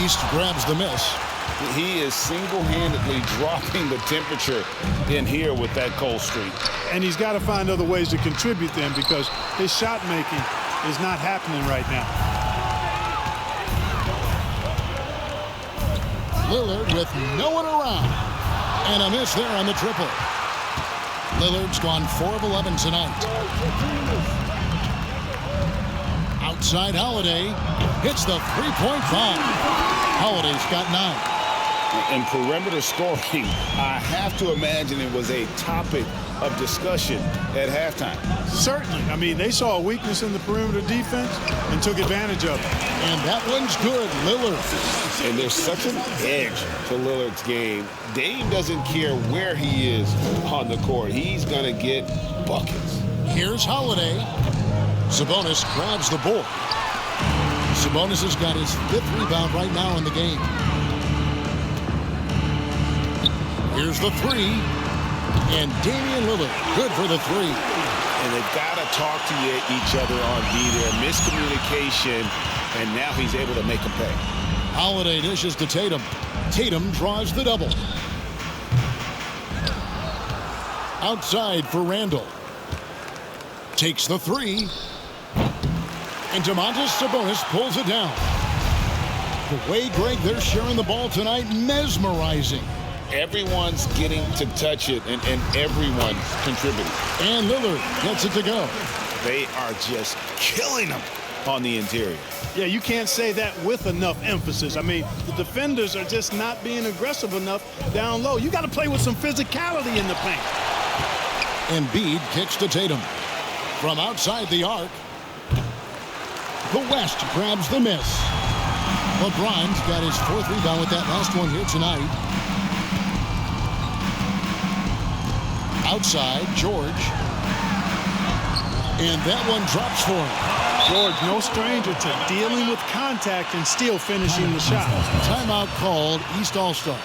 East grabs the miss. He is single-handedly dropping the temperature in here with that cold streak. And he's got to find other ways to contribute then because his shot making is not happening right now. Lillard with no one around. And a miss there on the triple. Lillard's gone 4 of 11 tonight. Outside Holiday hits the three-point bomb. Holiday's got 9. And perimeter scoring, I have to imagine it was a topic of discussion at halftime. Certainly. I mean, they saw a weakness in the perimeter defense and took advantage of it. And that one's good, Lillard. And there's such an edge to Lillard's game. Dame doesn't care where he is on the court. He's going to get buckets. Here's Holiday. Sabonis grabs the board. Sabonis has got his 5th rebound right now in the game. Here's the 3. And Damian Lillard, good for the 3. And they've got to talk to each other on D there. Miscommunication, and now he's able to make them pay. Holiday dishes to Tatum. Tatum draws the double. Outside for Randall. Takes the 3. And Domantas Sabonis pulls it down. The way, Greg, they're sharing the ball tonight, mesmerizing. Everyone's getting to touch it, and everyone's contributing. And Lillard gets it to go. They are just killing them on the interior. Yeah, you can't say that with enough emphasis. I mean, the defenders are just not being aggressive enough down low. You got to play with some physicality in the paint. Embiid kicks to Tatum. From outside the arc, the West grabs the miss. LeBron's got his 4th rebound with that last one here tonight. Outside, George. And that one drops for him. George, no stranger to dealing with contact and still finishing the shot. Timeout called, East All-Stars.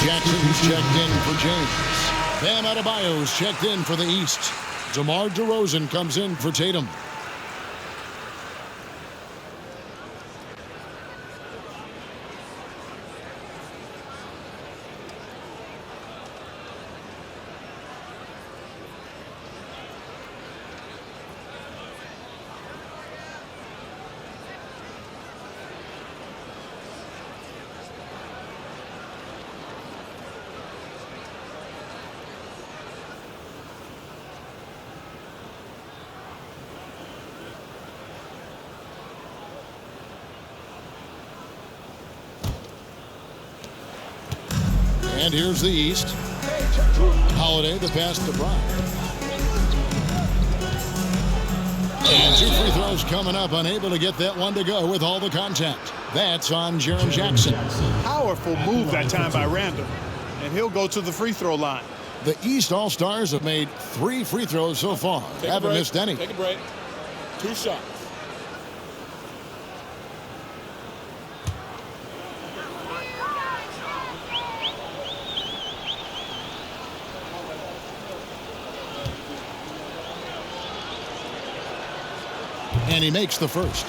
Jackson's checked in for James. Bam Adebayo's checked in for the East. DeMar DeRozan comes in for Tatum. And here's the East. Holiday, the pass to Brown. And 2 free throws coming up. Unable to get that one to go with all the contact. That's on Jaren Jackson. Powerful move that time by Randall. And he'll go to the free throw line. The East All-Stars have made 3 free throws so far. Haven't missed any. Take a break. 2 shots. And he makes the first.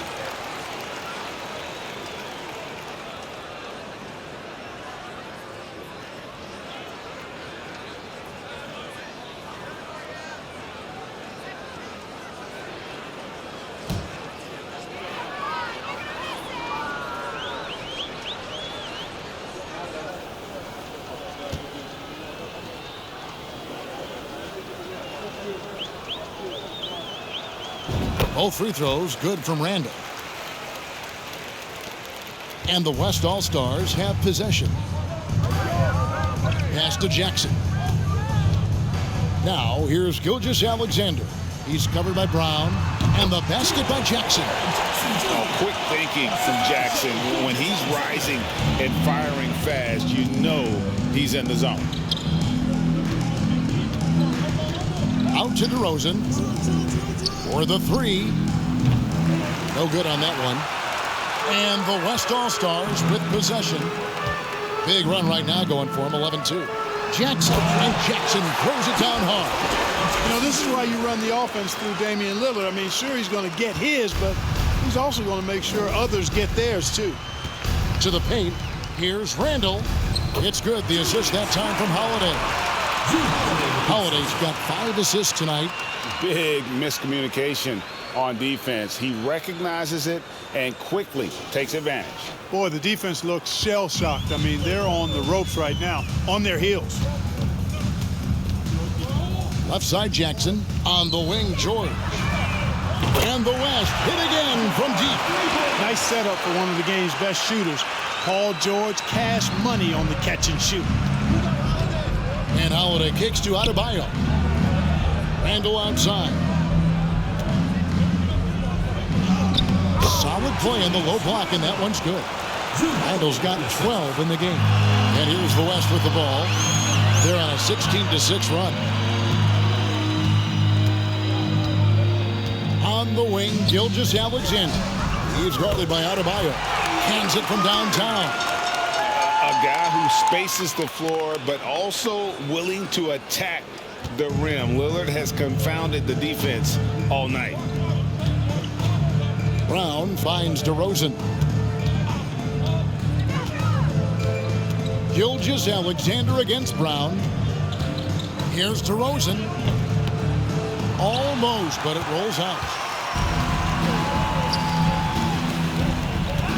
Both free throws good from Randall. And the West All-Stars have possession. Pass to Jackson. Now here's Gilgeous-Alexander. He's covered by Brown. And the basket by Jackson. Oh, quick thinking from Jackson. When he's rising and firing fast, you know he's in the zone. Out to DeRozan for the three. No good on that one. And the West All-Stars with possession. Big run right now going for him, 11-2. Jackson, and Jackson throws it down hard. You know, this is why you run the offense through Damian Lillard. I mean, sure, he's going to get his, but he's also going to make sure others get theirs, too. To the paint, here's Randall. It's good, the assist that time from Holiday. Holiday's got 5 assists tonight. Big miscommunication on defense. He recognizes it and quickly takes advantage. Boy, the defense looks shell-shocked. I mean, they're on the ropes right now, on their heels. Left side Jackson, on the wing George. And the West hit again from deep. Nice setup for one of the game's best shooters. Paul George, cash money on the catch and shoot. And Holiday kicks to Adebayo. Randall outside. Solid play in the low block, and that one's good. Randall's got 12 in the game. And here's the West with the ball. They're on a 16-6 run. On the wing, Gilgeous-Alexander. He's guarded by Adebayo. Hands it from downtown. A guy who spaces the floor, but also willing to attack the rim. Lillard has confounded the defense all night. Brown finds DeRozan. Gilgeous-Alexander against Brown. Here's DeRozan. Almost, but it rolls out.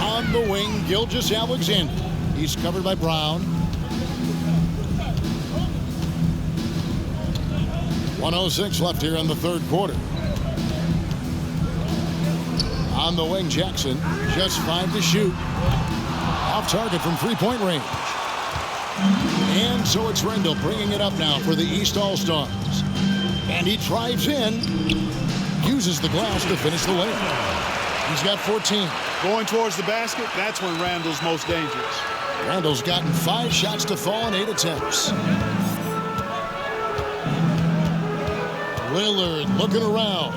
On the wing, Gilgeous-Alexander. He's covered by Brown. 1:06 left here in the third quarter. On the wing, Jackson. Just 5 to shoot. Off target from three-point range. And so it's Randall bringing it up now for the East All-Stars. And he drives in. Uses the glass to finish the layup. He's got 14. Going towards the basket, that's when Randall's most dangerous. Randall's gotten 5 shots to fall in 8 attempts. Lillard looking around.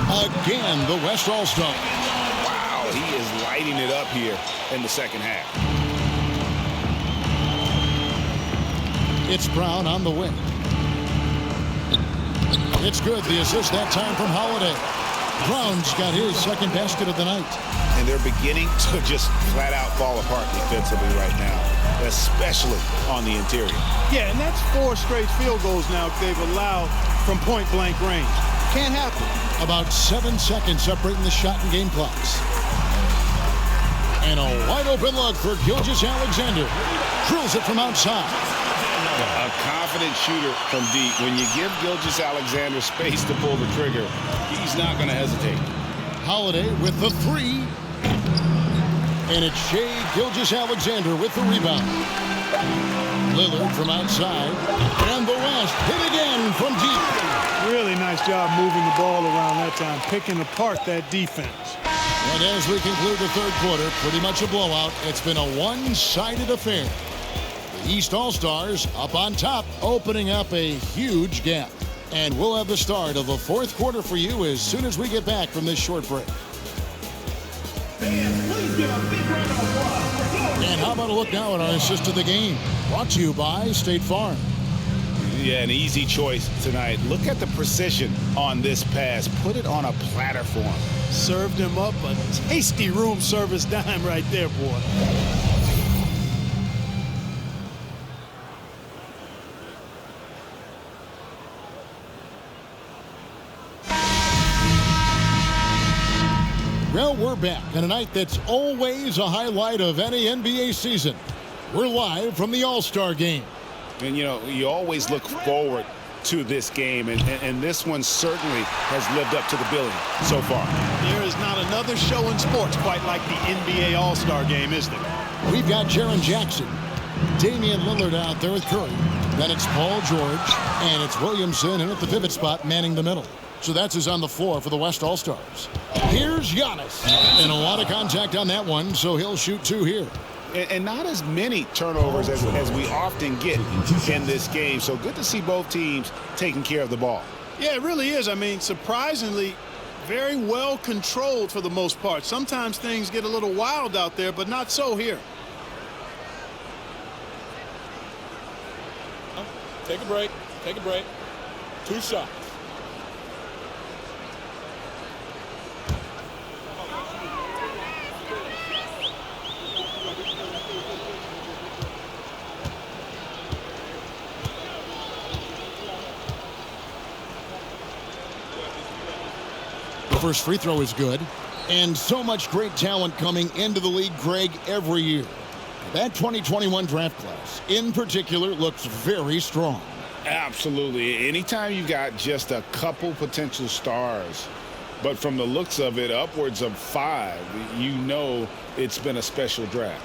Again, the West All-Star. Wow, he is lighting it up here in the second half. It's Brown on the wing. It's good. The assist that time from Holiday. Brown's got his second basket of the night. And they're beginning to just flat out fall apart defensively right now, especially on the interior. Yeah, and that's 4 straight field goals now they've allowed from point-blank range. Can't happen. About 7 seconds separating the shot and game clocks. And a wide-open look for Gilgeous-Alexander. Drills it from outside. A confident shooter from deep. When you give Gilgeous-Alexander space to pull the trigger, he's not going to hesitate. Holiday with the 3. And it's Shai Gilgeous-Alexander with the rebound. Lillard from outside. And the West hit again from deep. Really nice job moving the ball around that time, picking apart that defense. And as we conclude the third quarter, pretty much a blowout. It's been a one-sided affair. The East All-Stars up on top, opening up a huge gap. And we'll have the start of the fourth quarter for you as soon as we get back from this short break. And how about a look now at our assist of the game? Brought to you by State Farm. Yeah, an easy choice tonight. Look at the precision on this pass. Put it on a platter for him. Served him up a tasty room service dime right there, boy. Well, we're back on a night that's always a highlight of any NBA season. We're live from the All-Star Game. And, you know, you always look forward to this game, and this one certainly has lived up to the billing so far. There is not another show in sports quite like the NBA All-Star Game, is there? We've got Jaren Jackson, Damian Lillard out there with Curry. Then it's Paul George, and it's Williamson in at the pivot spot manning the middle. So that's his on the floor for the West All-Stars. Here's Giannis. And a lot of contact on that one, so he'll shoot 2 here. And not as many turnovers as we often get in this game. So good to see both teams taking care of the ball. Yeah, it really is. I mean, surprisingly, very well controlled for the most part. Sometimes things get a little wild out there, but not so here. Take a break. Take a break. 2 shots. The first free throw is good. And so much great talent coming into the league, Greg, every year. That 2021 draft class, in particular, looks very strong. Absolutely. Anytime you've got just a couple potential stars, but from the looks of it, upwards of 5, you know it's been a special draft.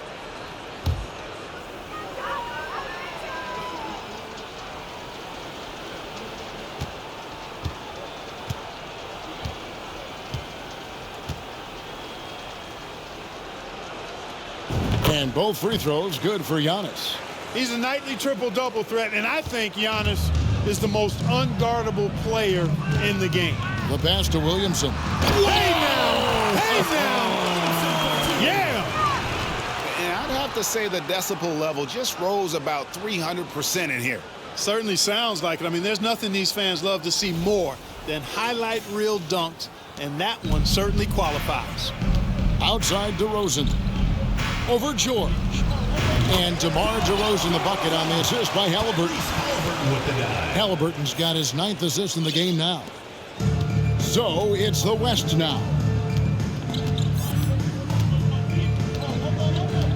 And both free throws good for Giannis. He's a nightly triple-double threat, and I think Giannis is the most unguardable player in the game. The pass to Williamson. Hey now! Hey now! Yeah! And I'd have to say the decibel level just rose about 300% in here. Certainly sounds like it. I mean, there's nothing these fans love to see more than highlight reel dunks, and that one certainly qualifies. Outside DeRozan. Over George. And DeMar DeRozan the bucket on the assist by Halliburton. Halliburton's got his 9th assist in the game now. So it's the West now.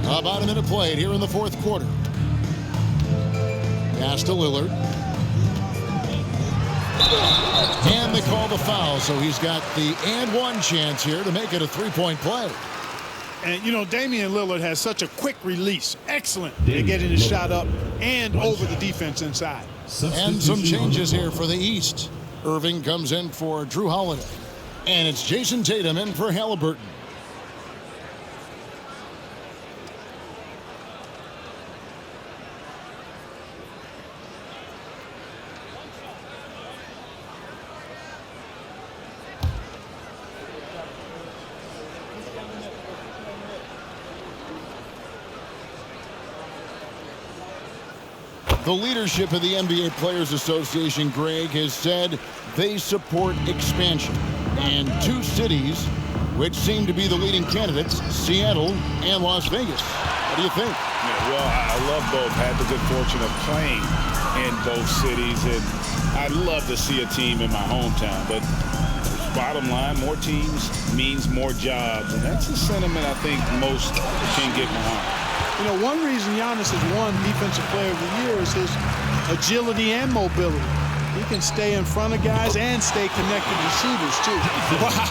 About a minute played here in the 4th quarter. Pass to Lillard. And they call the foul, so he's got the and one chance here to make it a 3-point play. And, you know, Damian Lillard has such a quick release. Excellent at getting his shot up and over the defense inside. And some changes here for the East. Irving comes in for Drew Holiday. And it's Jason Tatum in for Halliburton. The leadership of the NBA Players Association, Greg, has said they support expansion. And 2 cities, which seem to be the leading candidates, Seattle and Las Vegas. What do you think? Yeah, well, I love both. Had the good fortune of playing in both cities, and I'd love to see a team in my hometown. But bottom line, more teams means more jobs, and that's a sentiment I think most can get behind. You know, one reason Giannis has won Defensive Player of the Year is his agility and mobility. He can stay in front of guys and stay connected to shooters, too. Wow.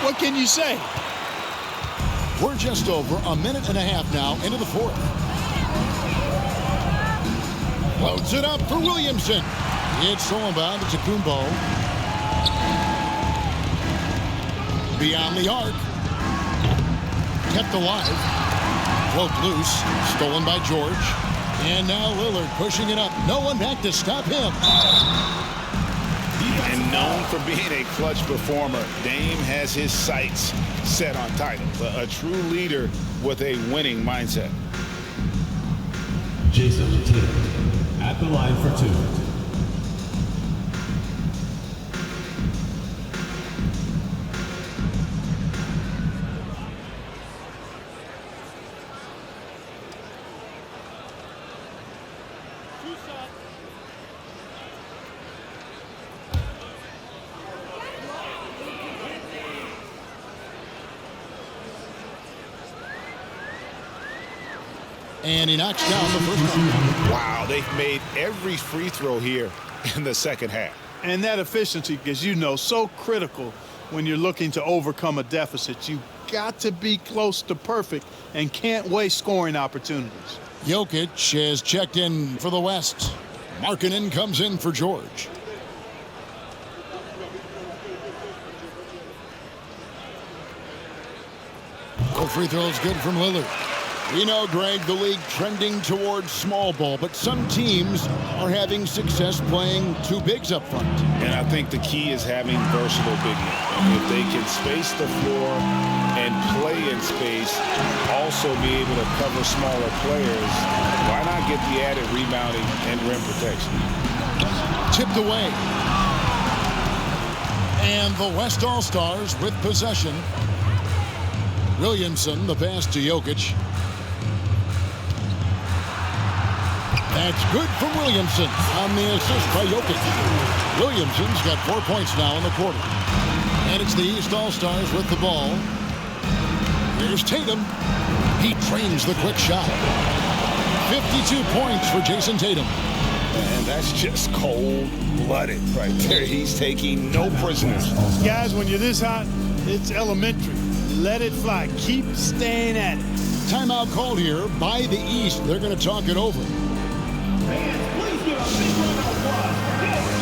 What can you say? We're just over a minute and a half now into the 4th. Loads it up for Williamson. It's stolen by Antetokounmpo. Beyond the arc. Kept alive. Broke loose. Stolen by George. And now Lillard pushing it up. No one back to stop him. And known for being a clutch performer, Dame has his sights set on titles. A true leader with a winning mindset. Jason Tatum at the line for 2. And he knocks down the first one. Wow, they've made every free throw here in the second half. And that efficiency, as you know, so critical when you're looking to overcome a deficit. You've got to be close to perfect and can't waste scoring opportunities. Jokic has checked in for the West. Markkanen comes in for George. Couple free throws good from Lillard. We know, Greg, the league trending towards small ball, but some teams are having success playing two bigs up front. And I think the key is having versatile big men. If they can space the floor and play in space, also be able to cover smaller players, why not get the added rebounding and rim protection? Tipped away. And the West All-Stars with possession. Williamson, the pass to Jokic. That's good from Williamson on the assist by Jokic. Williamson's got 4 points now in the quarter. And it's the East All-Stars with the ball. Here's Tatum. He trains the quick shot. 52 points for Jason Tatum. And that's just cold-blooded right there. He's taking no prisoners. Guys, when you're this hot, it's elementary. Let it fly. Keep staying at it. Timeout called here by the East. They're going to talk it over. Please give a big round of applause for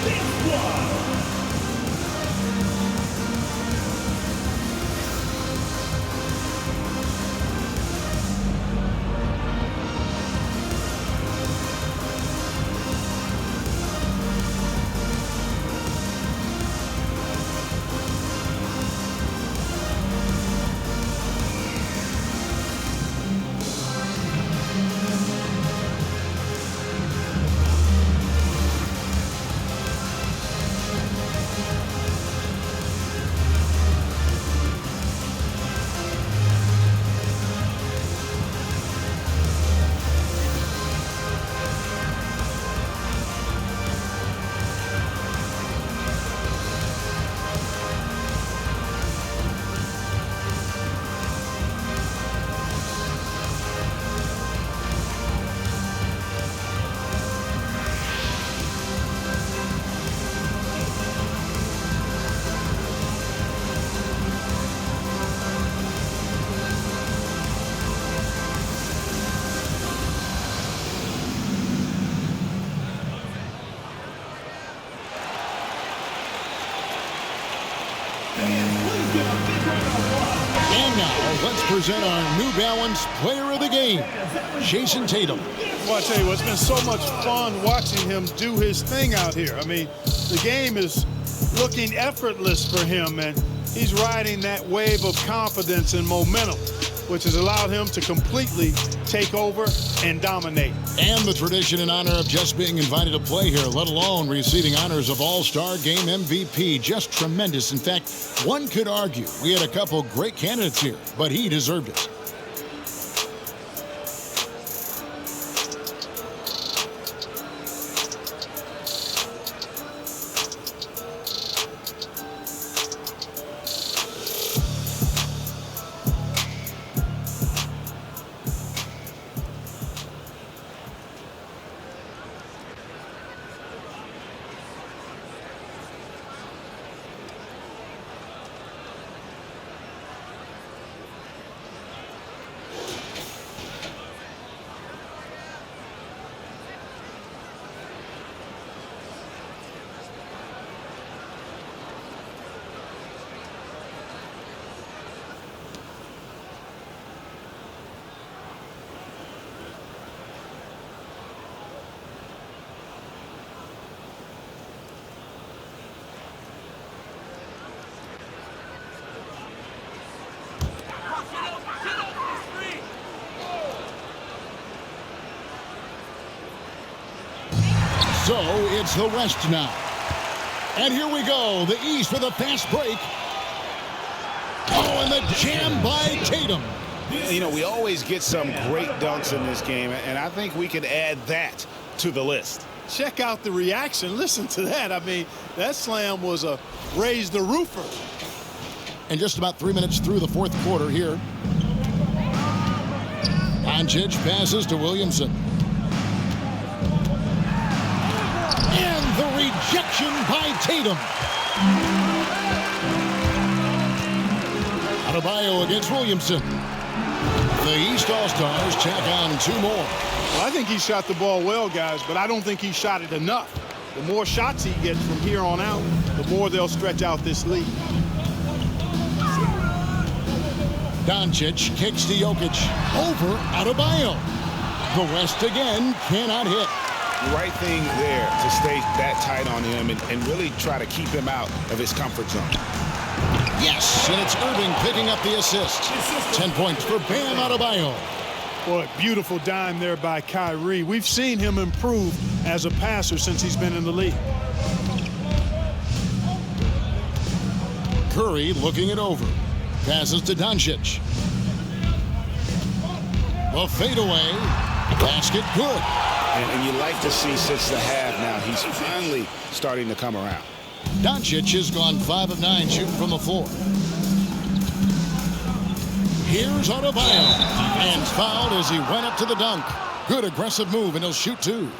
this squad. And now, let's present our New Balance Player of the Game, Jason Tatum. Well, I tell you what, it's been so much fun watching him do his thing out here. I mean, the game is looking effortless for him, and he's riding that wave of confidence and momentum, which has allowed him to completely take over and dominate. And the tradition and honor of just being invited to play here, let alone receiving honors of All-Star Game MVP. Just tremendous. In fact, one could argue we had a couple great candidates here, but he deserved it. So it's the West now. And here we go. The East with a fast break. Oh, and the jam by Tatum. You know, we always get some great dunks in this game, and I think we can add that to the list. Check out the reaction. Listen to that. I mean, that slam was a raise the roofer. And just about 3 minutes through the fourth quarter here. Doncic passes to Williamson. And the rejection by Tatum. Adebayo against Williamson. The East All-Stars tack on two more. Well, I think he shot the ball well, guys, but I don't think he shot it enough. The more shots he gets from here on out, the more they'll stretch out this lead. Doncic kicks to Jokic. Over Adebayo. The West again cannot hit. The right thing there to stay that tight on him and really try to keep him out of his comfort zone. Yes, and it's Irving picking up the assist. 10 points for Bam Adebayo. Boy, beautiful dime there by Kyrie. We've seen him improve as a passer since he's been in the league. Curry looking it over. Passes to Doncic. The fadeaway. Basket good. And you like to see since the half now, he's finally starting to come around. Doncic has gone 5 of 9 shooting from the floor. Here's Adebayo. And fouled as he went up to the dunk. Good aggressive move, and he'll shoot 2.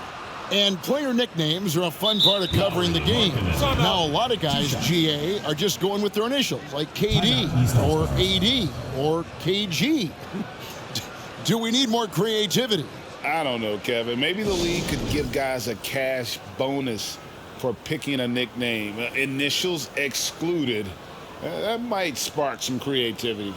And player nicknames are a fun part of covering the game. Now, a lot of guys, GA, are just going with their initials, like KD or AD or KG. Do we need more creativity? I don't know, Kevin. Maybe the league could give guys a cash bonus for picking a nickname. Initials excluded. That might spark some creativity.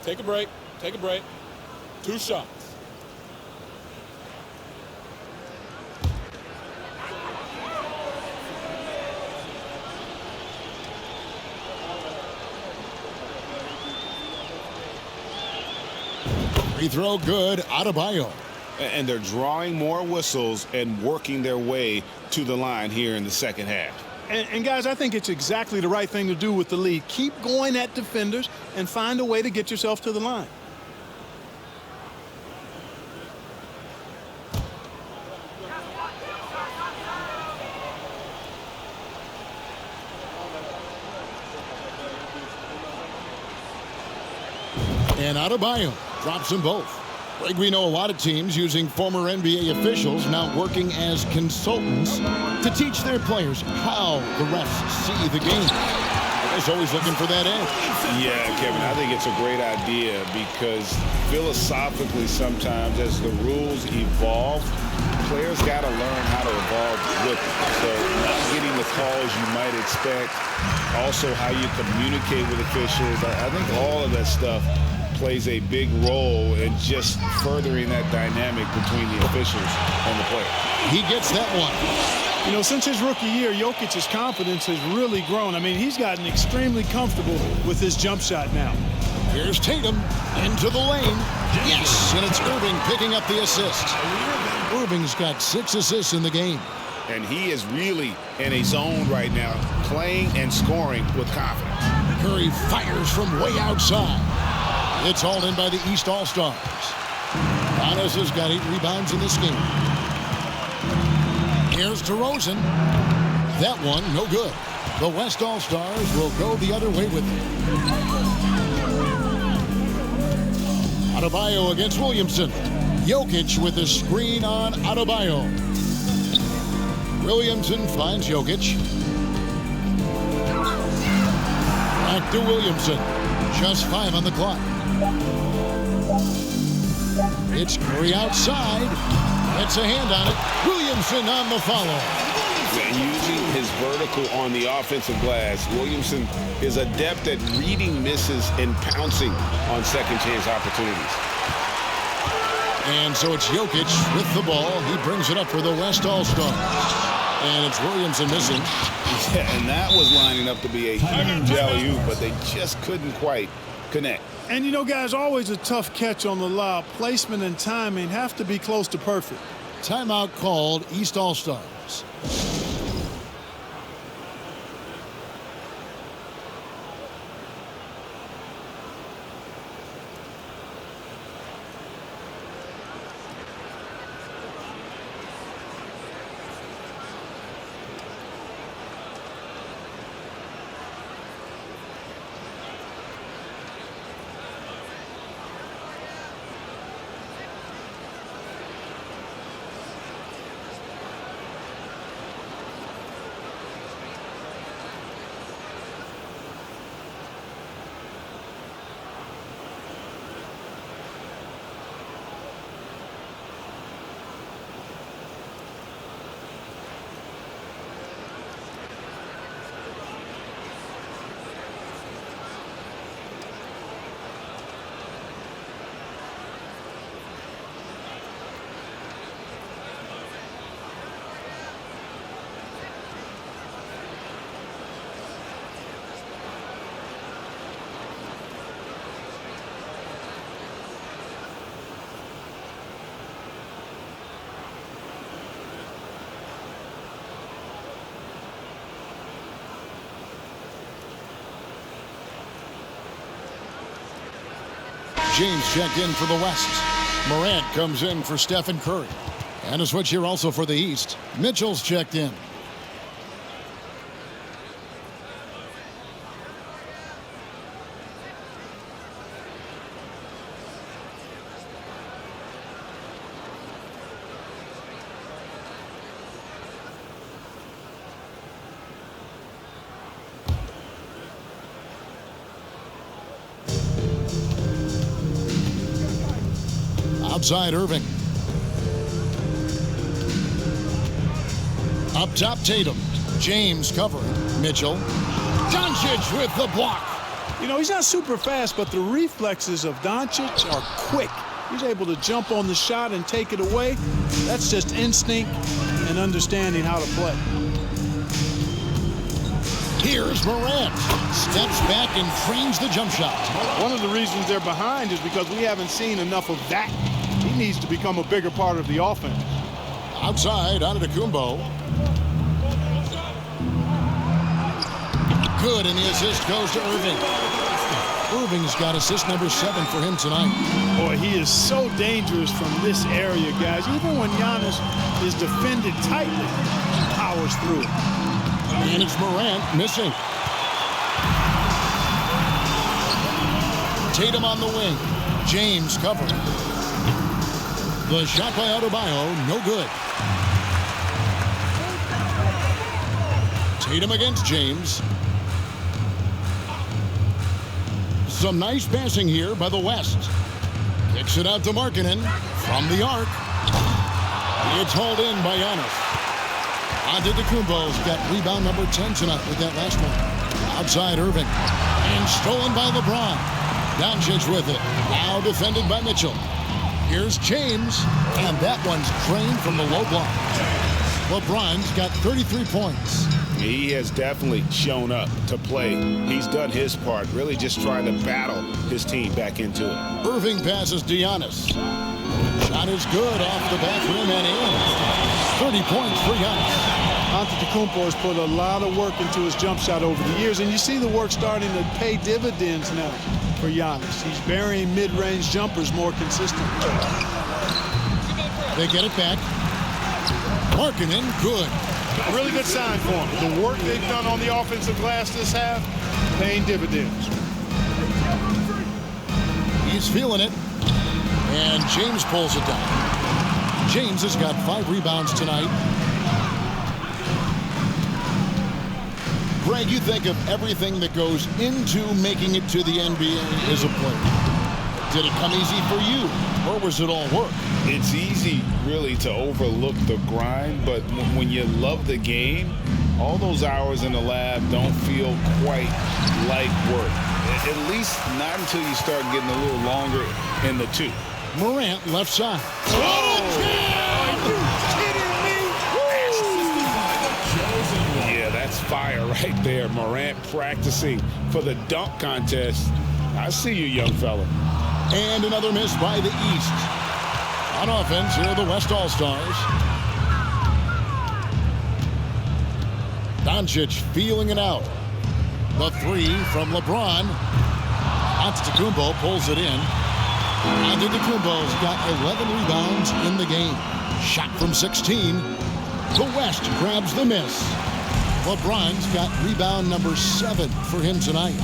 Take a break. Take a break. 2 shots. Free throw good. Adebayo. And they're drawing more whistles and working their way to the line here in the second half. And guys, I think it's exactly the right thing to do with the lead. Keep going at defenders and find a way to get yourself to the line. And Adebayo drops them both. Like we know a lot of teams using former NBA officials now working as consultants to teach their players how the refs see the game. Guys always looking for that edge. Yeah, Kevin, I think it's a great idea because philosophically sometimes as the rules evolve, players got to learn how to evolve with them. So not getting the calls you might expect, also how you communicate with officials. I think all of that stuff plays a big role in just furthering that dynamic between the officials and the players. He gets that one. You know, since his rookie year, Jokic's confidence has really grown. I mean, he's gotten extremely comfortable with his jump shot now. Here's Tatum into the lane. Yes, and it's Irving picking up the assist. Irving's got 6 assists in the game. And he is really in a zone right now, playing and scoring with confidence. Curry fires from way outside. It's hauled in by the East All-Stars. Giannis has got 8 rebounds in this game. Here's DeRozan. That one, no good. The West All-Stars will go the other way with it. Adebayo against Williamson. Jokic with a screen on Adebayo. Williamson finds Jokic. Back to Williamson. Just 5 on the clock. It's Curry outside. Gets a hand on it. Williamson on the follow. And using his vertical on the offensive glass, Williamson is adept at reading misses and pouncing on second chance opportunities. And so it's Jokic with the ball. He brings it up for the West All-Stars. And it's Williamson missing. Yeah, and that was lining up to be a huge alley-oop, but they just couldn't quite connect. And you know, guys, always a tough catch on the lob. Placement and timing have to be close to perfect. Timeout called, East All-Stars. James checked in for the West. Morant comes in for Stephen Curry. And a switch here also for the East. Mitchell's checked in. Outside Irving. Up top Tatum. James covering. Mitchell. Doncic with the block. You know, he's not super fast, but the reflexes of Doncic are quick. He's able to jump on the shot and take it away. That's just instinct and understanding how to play. Here's Morant. Steps back and frames the jump shot. One of the reasons they're behind is because we haven't seen enough of that. He needs to become a bigger part of the offense. Outside, Antetokounmpo. Good, and the assist goes to Irving. Irving's got assist number 7 for him tonight. Boy, he is so dangerous from this area, guys. Even when Giannis is defended tightly, he powers through it. And it's Morant missing. Tatum on the wing. James covering. The shot by Adebayo, no good. Tatum against James. Some nice passing here by the West. Kicks it out to Markkanen from the arc. It's hauled in by Giannis. Antetokounmpo's got rebound number 10 tonight with that last one. Outside Irving. And stolen by LeBron. Doncic with it. Now defended by Mitchell. Here's James, and that one's drained from the low block. LeBron's got 33 points. He has definitely shown up to play. He's done his part, really just trying to battle his team back into it. Irving passes to Giannis. Shot is good off the back rim and in. 30 points for Giannis. Antetokounmpo has put a lot of work into his jump shot over the years, and you see the work starting to pay dividends now for Giannis. He's burying mid-range jumpers more consistently. They get it back. Markkanen, good. A really good sign for him. The work they've done on the offensive glass this half, paying dividends. He's feeling it. And James pulls it down. James has got 5 rebounds tonight. Greg, you think of everything that goes into making it to the NBA as a player. Did it come easy for you, or was it all work? It's easy, really, to overlook the grind, but when you love the game, all those hours in the lab don't feel quite like work. At least not until you start getting a little longer in the tooth. Morant left side. Yeah, that's fire right there. Morant practicing for the dunk contest. I see you, young fella. And another miss by the East. On offense, here are the West All-Stars. Doncic feeling it out. The 3 from LeBron. Antetokounmpo pulls it in. Antetokounmpo's got 11 rebounds in the game. Shot from 16. The West grabs the miss. LeBron's got rebound number 7 for him tonight.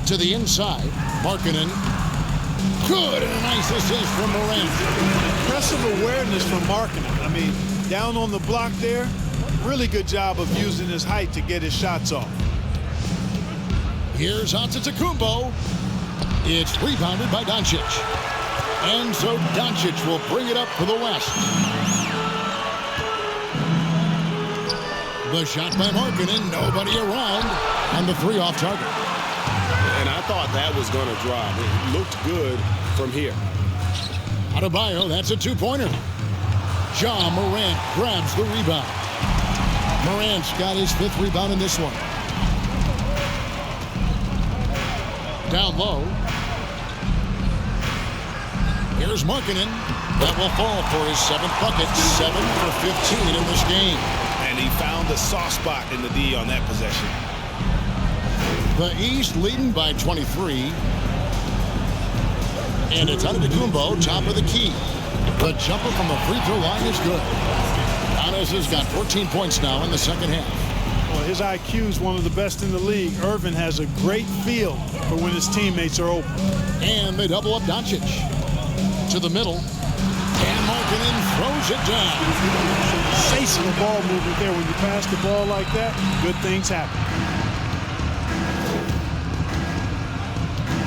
To the inside, Markkanen. Good, and a nice assist from Morant. Impressive awareness from Markkanen. I mean, down on the block there, really good job of using his height to get his shots off. Here's Antetokounmpo. It's rebounded by Doncic. And so Doncic will bring it up for the West. The shot by Markkanen, nobody around, and the 3 off target. And I thought that was going to drop. It looked good from here. Adebayo, that's a 2-pointer. Ja Morant grabs the rebound. Morant's got his 5th rebound in this one. Down low. Here's Markkanen. That will fall for his 7th bucket. 7 for 15 in this game. And he found the soft spot in the D on that possession. The East leading by 23. And it's Antetokounmpo, top of the key. The jumper from the free throw line is good. Giannis has got 14 points now in the second half. Well, his IQ is one of the best in the league. Irvin has a great feel for when his teammates are open. And they double up Doncic. To the middle. And Markkanen throws it down. Sensational ball movement there. When you pass the ball like that, good things happen.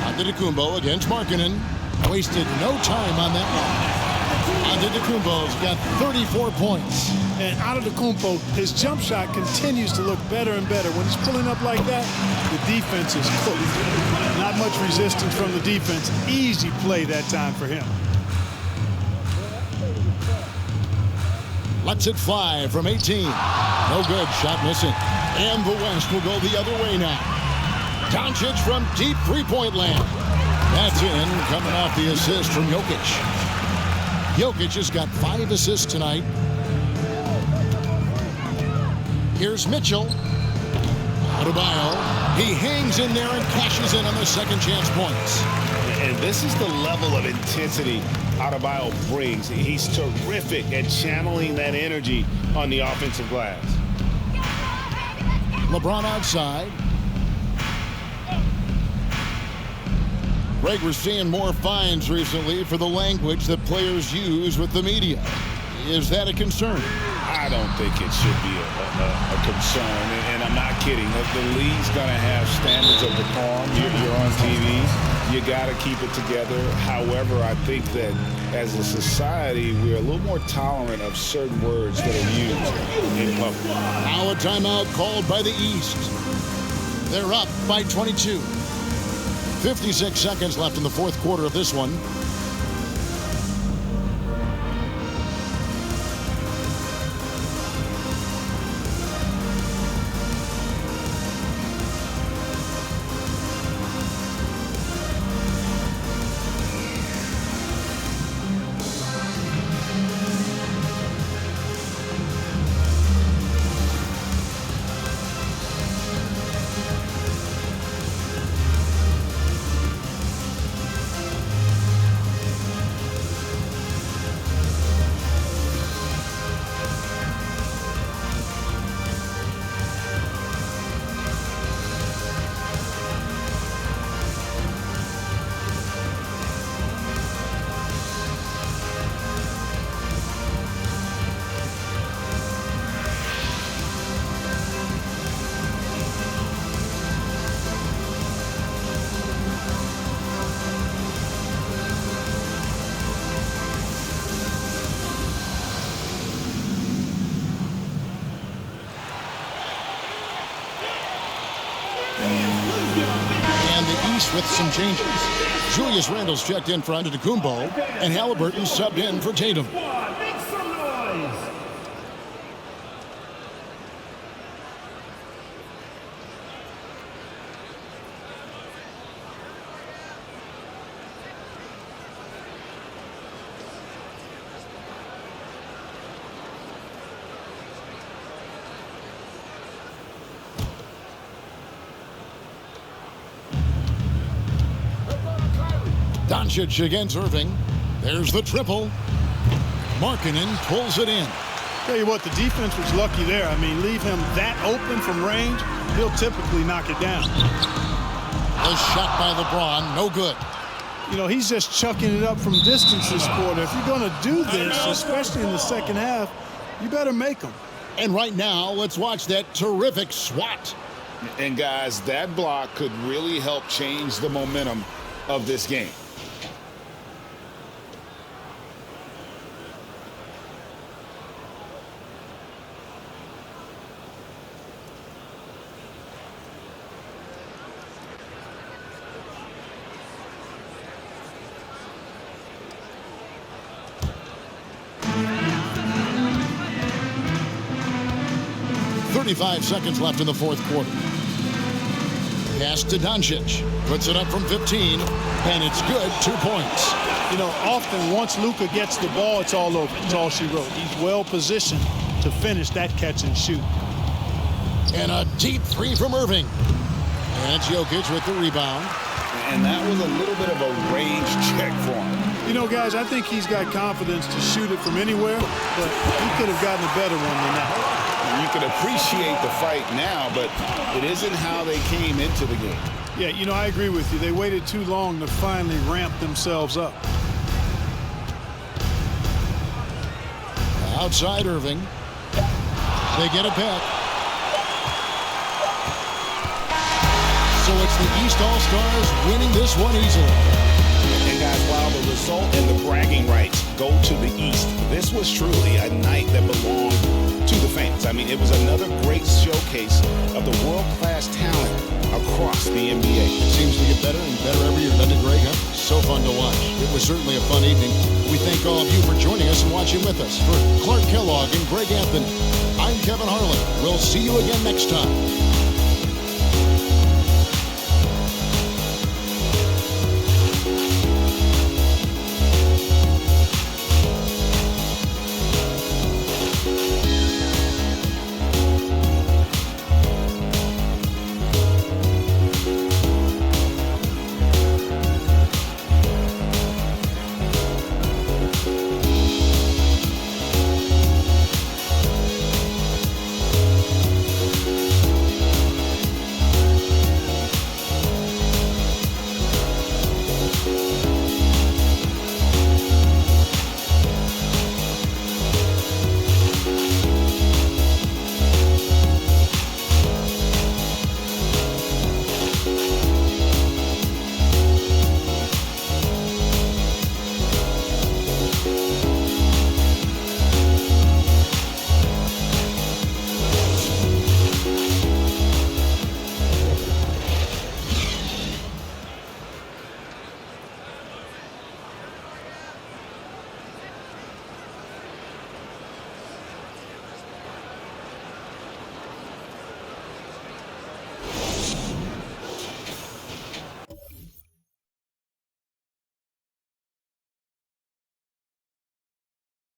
Antetokounmpo against Markkanen. Wasted no time on that one. Antetokounmpo's got 34 points. And Antetokounmpo, his jump shot continues to look better and better. When he's pulling up like that, the defense is cooked. Not much resistance from the defense. Easy play that time for him. Lets it fly from 18. No good. Shot missing. And the West will go the other way now. Doncic from deep three-point land. That's in, coming off the assist from Jokic. Jokic has got 5 assists tonight. Here's Mitchell. Adebayo. He hangs in there and cashes in on the second chance points. And this is the level of intensity Adebayo brings. He's terrific at channeling that energy on the offensive glass. LeBron outside. Greg, we're seeing more fines recently for the language that players use with the media. Is that a concern? I don't think it should be a concern, and I'm not kidding. The league's going to have standards of decorum. You're on TV. You got to keep it together. However, I think that as a society, we're a little more tolerant of certain words that are used in public. Now a timeout called by the East. They're up by 22. 56 seconds left in the fourth quarter of this one. East with some changes. Julius Randle's checked in for Antetokounmpo, and Halliburton subbed in for Tatum. Make some noise. Doncic against Irving. There's the triple. Markkanen pulls it in. Tell you what, the defense was lucky there. I mean, leave him that open from range, he'll typically knock it down. The shot by LeBron, no good. You know, he's just chucking it up from distance this quarter. If you're going to do this, especially in the second half, you better make them. And right now, let's watch that terrific swat. And guys, that block could really help change the momentum of this game. .35 seconds left in the fourth quarter. Pass to Doncic. Puts it up from 15, and it's good. 2 points. You know, often once Luka gets the ball, it's all over. It's all she wrote. He's well positioned to finish that catch and shoot. And a deep three from Irving. And it's Jokic with the rebound. And that was a little bit of a range check for him. You know, guys, I think he's got confidence to shoot it from anywhere, but he could have gotten a better one than that. You can appreciate the fight now, but it isn't how they came into the game. Yeah, you know, I agree with you. They waited too long to finally ramp themselves up. Outside Irving. They get it back. So it's the East All-Stars winning this one easily. And guys, while the result and the bragging rights go to the East, this was truly a night that belonged to the fans. I mean, it was another great showcase of the world-class talent across the NBA. Seems to get better and better every year, doesn't it, Greg? Huh? So fun to watch. It was certainly a fun evening. We thank all of you for joining us and watching with us. For Clark Kellogg and Greg Anthony, I'm Kevin Harlan. We'll see you again next time.